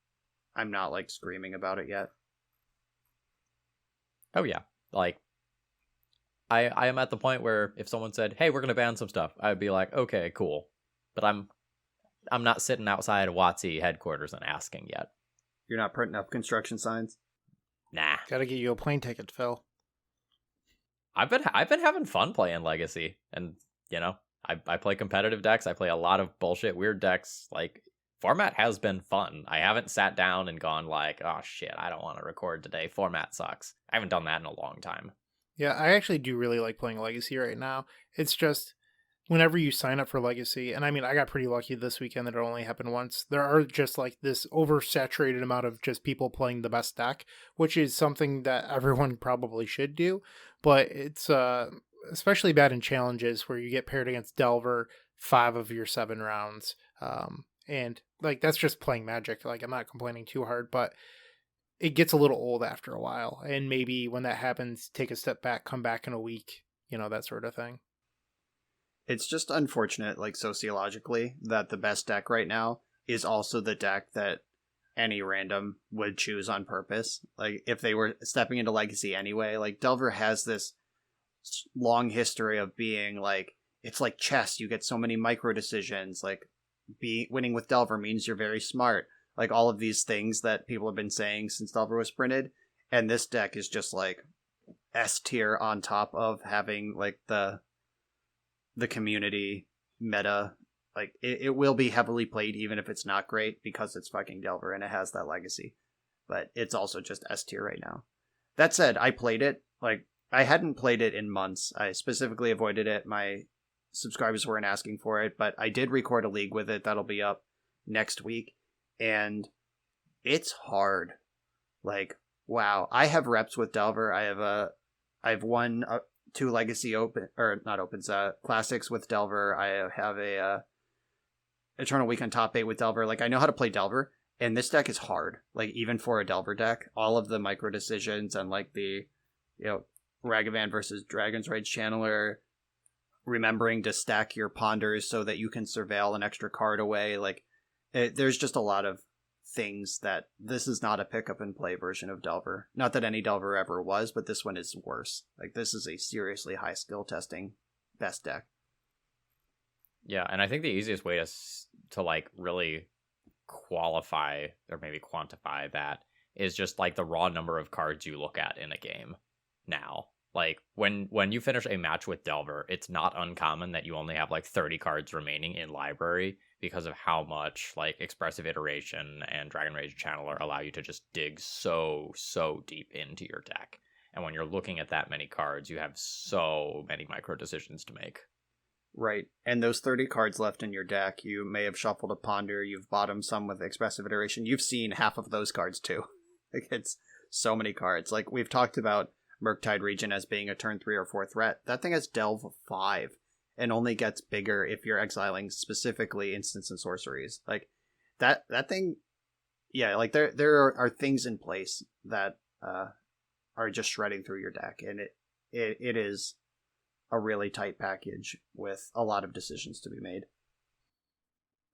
I'm not like screaming about it yet.
Oh yeah, like I am at the point where if someone said, "Hey, we're gonna ban some stuff," I'd be like, "Okay, cool," but I'm not sitting outside of WotC headquarters and asking yet.
You're not printing up construction signs?
Nah,
Gotta get you a plane ticket, Phil.
I've been having fun playing Legacy, and I play competitive decks. I play a lot of bullshit weird decks. Like, format has been fun. I haven't sat down and gone like, oh shit, I don't want to record today. Format sucks. I haven't done that in a long time.
Yeah, I actually do really like playing Legacy right now. It's just whenever you sign up for Legacy, and I mean, I got pretty lucky this weekend that it only happened once. There are just like this oversaturated amount of just people playing the best deck, which is something that everyone probably should do. But it's especially bad in challenges where you get paired against Delver 5 of your 7 rounds. And like, that's just playing Magic. Like, I'm not complaining too hard, but it gets a little old after a while. And maybe when that happens, take a step back, come back in a week, that sort of thing.
It's just unfortunate, like, sociologically, that the best deck right now is also the deck that any random would choose on purpose. Like, if they were stepping into Legacy anyway, like, Delver has this long history of being, like, it's like chess. You get so many micro decisions. Like, winning with Delver means you're very smart. Like, all of these things that people have been saying since Delver was printed. And this deck is just, like, S tier on top of having, like, the community meta like it will be heavily played even if it's not great because it's fucking Delver and it has that legacy. But it's also just S tier right now. That said, I played it. Like, I hadn't played it in months. I specifically avoided it. My subscribers weren't asking for it, but I did record a league with it that'll be up next week, and it's hard. Like, wow. I have reps with Delver. I've won 2 legacy classics with Delver. I have a Eternal Weekend top 8 with Delver. Like, I know how to play Delver, and this deck is hard. Like, even for a Delver deck, all of the micro decisions and like the, Ragavan versus Dragon's Rage Channeler, remembering to stack your ponders so that you can surveil an extra card away. Like, there's just a lot of things that this is not a pick up and play version of Delver. Not that any Delver ever was, but this one is worse. Like, this is a seriously high skill testing best deck.
Yeah, and I think the easiest way to like really qualify or maybe quantify that is just like the raw number of cards you look at in a game now. Like, when you finish a match with Delver, it's not uncommon that you only have like 30 cards remaining in library because of how much like Expressive Iteration and Dragon Rage Channeler allow you to just dig so deep into your deck. And when you're looking at that many cards, you have so many micro decisions to make.
Right. And those 30 cards left in your deck, you may have shuffled a Ponder, you've bottomed some with Expressive Iteration. You've seen half of those cards too. Like, it's so many cards. Like, we've talked about Murktide Region as being a turn 3 or 4 threat. That thing has Delve 5 and only gets bigger if you're exiling specifically instants and sorceries. Like, that thing, yeah, like there are things in place that are just shredding through your deck, and it is a really tight package with a lot of decisions to be made.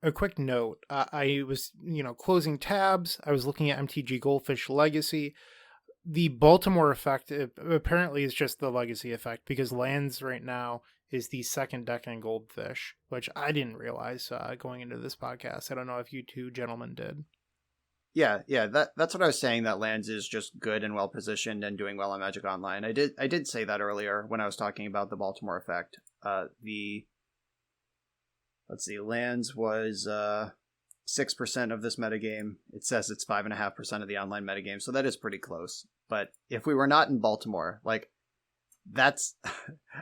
A quick note, I was, closing tabs. I was looking at MTG Goldfish Legacy. The Baltimore effect apparently is just the legacy effect, because lands right now is the second deck in Goldfish, which I didn't realize going into this podcast. I don't know if you two gentlemen did.
Yeah, that's what I was saying, that lands is just good and well positioned and doing well on Magic Online. I did say that earlier when I was talking about the Baltimore effect. Lands was 6% of this metagame. It says it's 5.5% of the online metagame, so that is pretty close. But if we were not in Baltimore, like, that's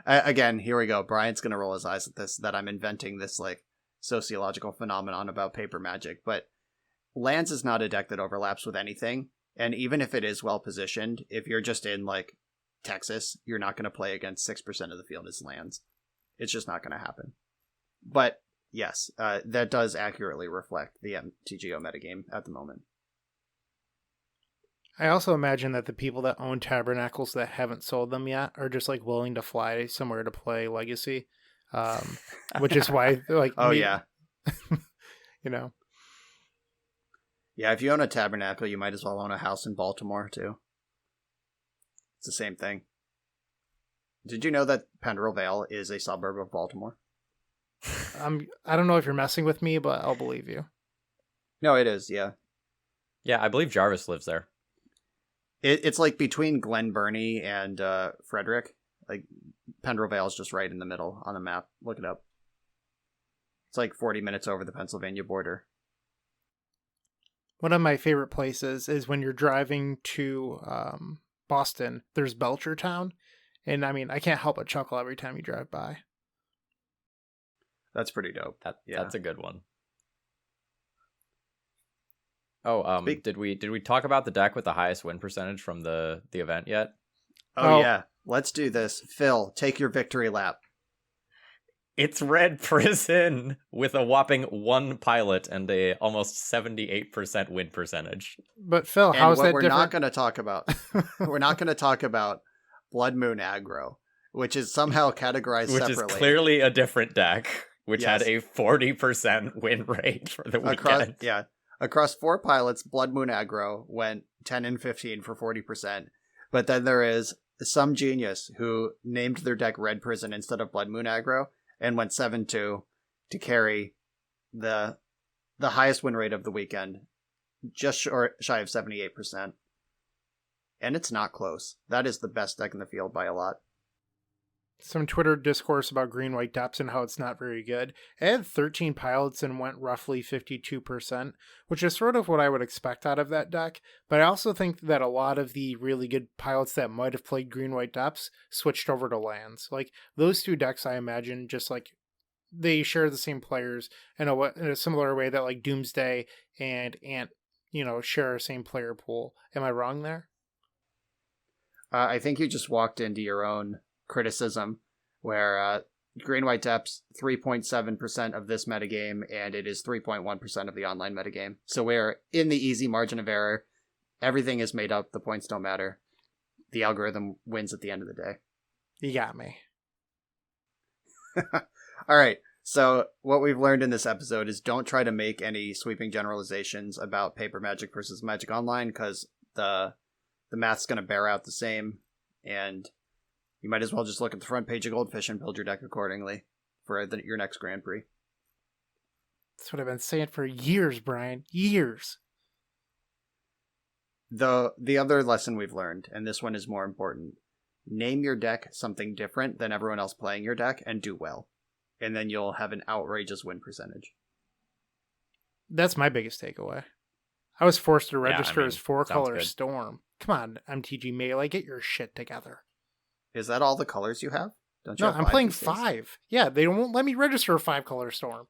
again, here we go. Brian's gonna roll his eyes at this, that I'm inventing this like sociological phenomenon about paper Magic, but lands is not a deck that overlaps with anything. And even if it is well positioned, if you're just in like Texas, you're not going to play against 6% of the field as lands. It's just not going to happen. But yes, that does accurately reflect the MTGO metagame at the moment.
I also imagine that the people that own Tabernacles that haven't sold them yet are just like willing to fly somewhere to play Legacy, which is why like
yeah. Yeah, if you own a Tabernacle, you might as well own a house in Baltimore too. It's the same thing. Did you know that Penderel Vale is a suburb of Baltimore?
I don't know if you're messing with me, but I'll believe you.
No, it is, yeah.
Yeah, I believe Jarvis lives there.
It's like between Glen Burnie and Frederick. Like, Penderel Vale is just right in the middle on the map. Look it up. It's like 40 minutes over the Pennsylvania border.
One of my favorite places is when you're driving to Boston, there's Belchertown. And I mean, I can't help but chuckle every time you drive by.
That's pretty dope.
That's a good one. Oh, did we talk about the deck with the highest win percentage from the event yet?
Oh, yeah. Let's do this. Phil, take your victory lap.
It's Red Prison with a whopping 1 pilot and a almost 78% win percentage.
But Phil, how is that different?
We're not going to talk about Blood Moon Aggro, which is somehow categorized separately.
Which is clearly a different deck, which had a 40% win rate for the weekend.
Across 4 pilots, Blood Moon Aggro went 10 and 15 for 40%. But then there is some genius who named their deck Red Prison instead of Blood Moon Aggro and went 7-2 to carry the highest win rate of the weekend, just shy of 78%. And it's not close. That is the best deck in the field by a lot.
some Twitter discourse about green white depths and how it's not very good. It had 13 pilots and went roughly 52%, which is sort of what I would expect out of that deck. But I also think that a lot of the really good pilots that might have played green white depths switched over to lands. Like those two decks, I imagine, just like they share the same players in a similar way that like Doomsday and Ant, share the same player pool. Am I wrong there?
I think you just walked into your own criticism where green white depths 3.7% of this metagame and it is 3.1% of the online metagame, so we're in the easy margin of error. Everything is made up, the points don't matter, the algorithm wins at the end of the day.
You got me.
All right, so what we've learned in this episode is don't try to make any sweeping generalizations about paper Magic versus Magic Online, because the math's going to bear out the same, and you might as well just look at the front page of Goldfish and build your deck accordingly for your next Grand Prix.
That's what I've been saying for years, Brian. Years.
The other lesson we've learned, and this one is more important, name your deck something different than everyone else playing your deck and do well. And then you'll have an outrageous win percentage.
That's my biggest takeaway. I was forced to register as 4-color
good.
Storm. Come on, MTG Melee, get your shit together.
Is that all the colors you have? Don't you
No,
have
I'm
5
playing
these days?
5. Yeah, they won't let me register a 5-color Storm.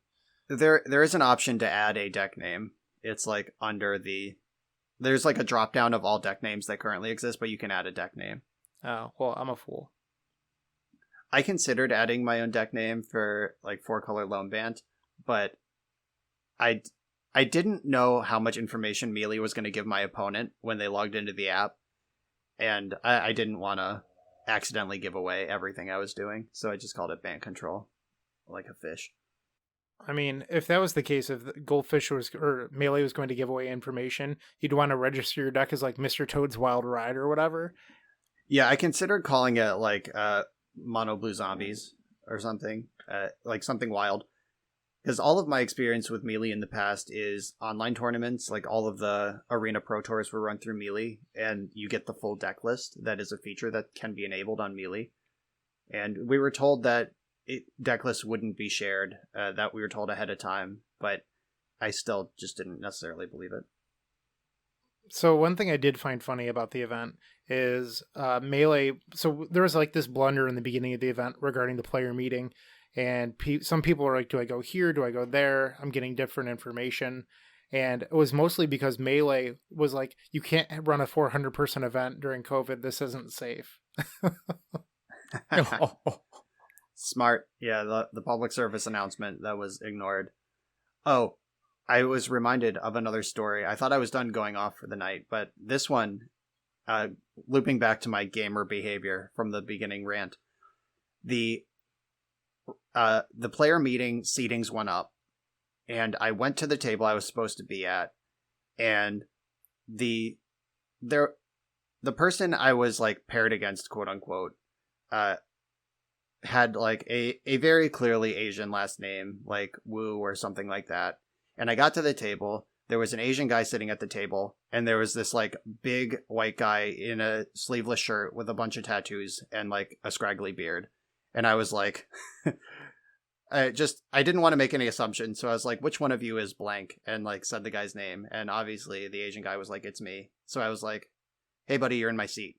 There is an option to add a deck name. It's like under there's like a drop down of all deck names that currently exist, but you can add a deck name.
Oh, well, I'm a fool.
I considered adding my own deck name for like 4-color Lone Band, but I didn't know how much information Melee was going to give my opponent when they logged into the app, and I didn't want to accidentally give away everything I was doing, so I just called it Band Control, like a fish.
I mean, if that was the case, if Goldfish or Melee was going to give away information, you'd want to register your deck as like Mr. Toad's Wild Ride or whatever.
Yeah, I considered calling it like Mono Blue Zombies or something, like something wild. Because all of my experience with Melee in the past is online tournaments, like all of the Arena Pro Tours were run through Melee, and you get the full deck list. That is a feature that can be enabled on Melee. And we were told that deck lists wouldn't be shared, that we were told ahead of time, but I still just didn't necessarily believe it.
So one thing I did find funny about the event is Melee. So there was like this blunder in the beginning of the event regarding the player meeting. And some people were like, do I go here? Do I go there? I'm getting different information. And it was mostly because Melee was like, you can't run a 400-person event during COVID. This isn't safe.
Smart. Yeah, the public service announcement that was ignored. Oh, I was reminded of another story. I thought I was done going off for the night, but this one, looping back to my gamer behavior from the beginning rant, the player meeting seatings went up, and I went to the table I was supposed to be at, and the person I was like paired against, quote unquote, had like a very clearly Asian last name, like Wu or something like that. And I got to the table, there was an Asian guy sitting at the table, and there was this like big white guy in a sleeveless shirt with a bunch of tattoos and like a scraggly beard. And I was like, I didn't want to make any assumptions. So I was like, which one of you is blank? And like said the guy's name. And obviously the Asian guy was like, it's me. So I was like, hey buddy, you're in my seat.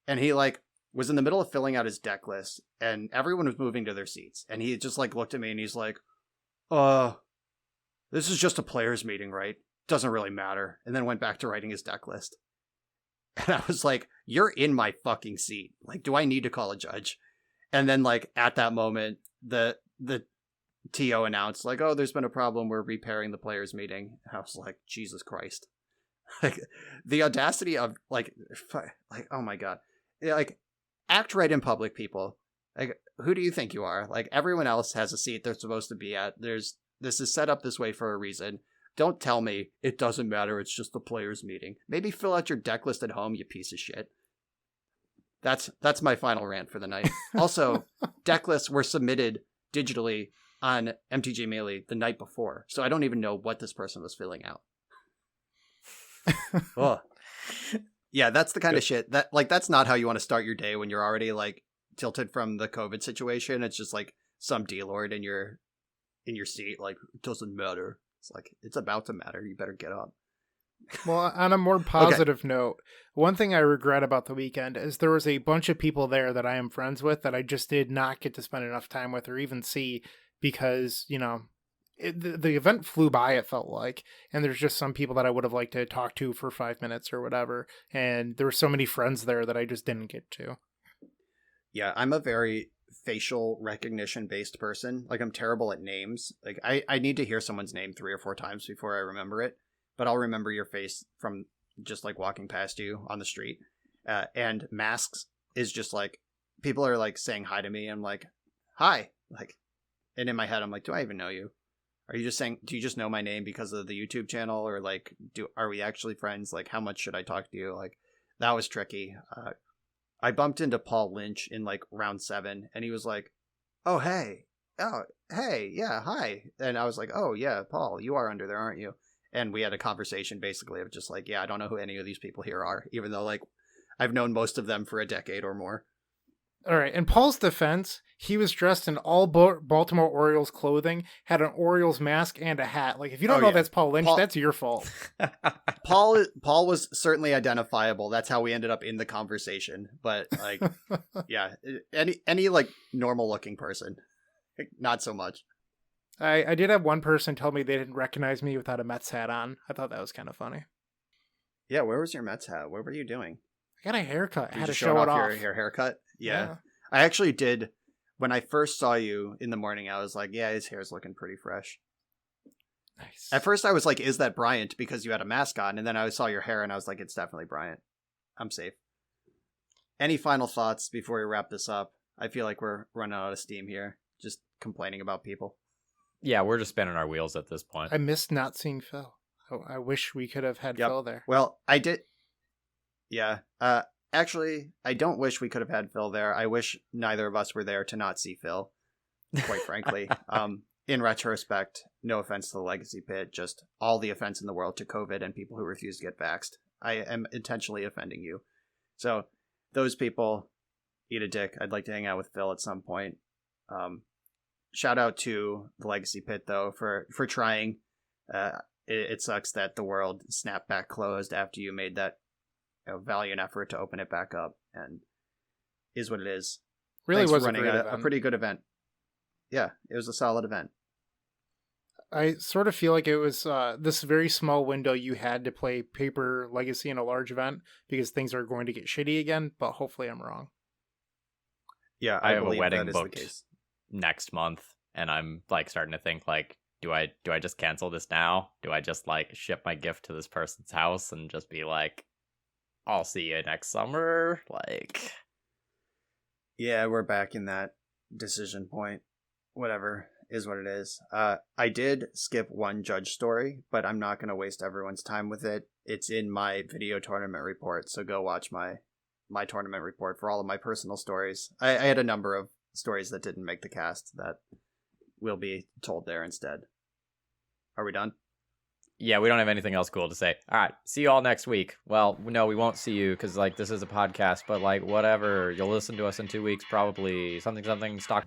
And he like was in the middle of filling out his deck list, and everyone was moving to their seats. And he just like looked at me and he's like, this is just a players meeting, right? Doesn't really matter. And then went back to writing his deck list. And I was like, you're in my fucking seat. Like, do I need to call a judge? And then like at that moment, the TO announced like, oh, there's been a problem. We're repairing the players meeting. And I was like, Jesus Christ. Like the audacity of like, oh my God. Like, act right in public, people. Like, who do you think you are? Like, everyone else has a seat they're supposed to be at. This is set up this way for a reason. Don't tell me it doesn't matter. It's just the players meeting. Maybe fill out your deck list at home, you piece of shit. That's my final rant for the night. Also, deck lists were submitted digitally on MTG Melee the night before, so I don't even know what this person was filling out. Oh. Yeah, that's the kind of shit that, like, that's not how you want to start your day when you're already like tilted from the COVID situation. It's just like some D-Lord in your seat, like, it doesn't matter. It's like, it's about to matter. You better get up.
Well, on a more positive note, one thing I regret about the weekend is there was a bunch of people there that I am friends with that I just did not get to spend enough time with or even see because, the event flew by, it felt like, and there's just some people that I would have liked to talk to for 5 minutes or whatever, and there were so many friends there that I just didn't get to.
Yeah, I'm a very facial recognition based person. Like, I'm terrible at names. Like, I need to hear someone's name 3 or 4 times before I remember it, but I'll remember your face from just like walking past you on the street. And masks is just like, people are like saying hi to me. I'm like, hi. Like, and in my head, I'm like, do I even know you? Are you just saying, do you just know my name because of the YouTube channel? Or like, are we actually friends? Like, how much should I talk to you? Like, that was tricky. I bumped into Paul Lynch in like round 7 and he was like, oh, hey, yeah, hi. And I was like, oh yeah, Paul, you are under there, aren't you? And we had a conversation basically of just like, yeah, I don't know who any of these people here are, even though like I've known most of them for a decade or more.
All right. In Paul's defense, he was dressed in all Baltimore Orioles clothing, had an Orioles mask and a hat. Like, if you don't know that's Paul Lynch, that's your fault.
Paul was certainly identifiable. That's how we ended up in the conversation. But like, yeah, any like normal looking person, not so much.
I did have one person tell me they didn't recognize me without a Mets hat on. I thought that was kind of funny.
Yeah, where was your Mets hat? What were you doing?
I got a haircut. I had to
show
it off.
Your haircut? Yeah. I actually did. When I first saw you in the morning, I was like, yeah, his hair's looking pretty fresh.
Nice.
At first I was like, is that Bryant? Because you had a mask on. And then I saw your hair and I was like, it's definitely Bryant. I'm safe. Any final thoughts before we wrap this up? I feel like we're running out of steam here. Just complaining about people.
Yeah, we're just spinning our wheels at this point.
I missed not seeing Phil. I wish we could have had Phil there.
Well, I did. Yeah. Actually, I don't wish we could have had Phil there. I wish neither of us were there to not see Phil, quite frankly. In retrospect, no offense to the Legacy Pit, just all the offense in the world to COVID and people who refuse to get vaxxed. I am intentionally offending you. So those people, eat a dick. I'd like to hang out with Phil at some point. Shout out to the Legacy Pit, though, for trying. It sucks that the world snapped back closed after you made that valiant effort to open it back up, and is what it is.
Really
Thanks
was
for running
a
a pretty good event. Yeah, it was a solid event.
I sort of feel like it was this very small window you had to play Paper Legacy in a large event because things are going to get shitty again, but hopefully I'm wrong.
Yeah,
I have a
believe
wedding
that is
booked
the case.
next month, and I'm like starting to think like, do I just cancel this now? Do I just like ship my gift to this person's house and just be like, I'll see you next summer? Like,
yeah, we're back in that decision point. Whatever is what it is. I did skip one judge story, but I'm not going to waste everyone's time with it. It's in my video tournament report, so go watch my tournament report for all of my personal stories. I had a number of stories that didn't make the cast that will be told there instead. Are we done?
yeah, we don't have anything else cool to say. All right, see you all next week. Well, no, we won't see you because like this is a podcast, but like whatever. You'll listen to us in 2 weeks, probably. Something stock.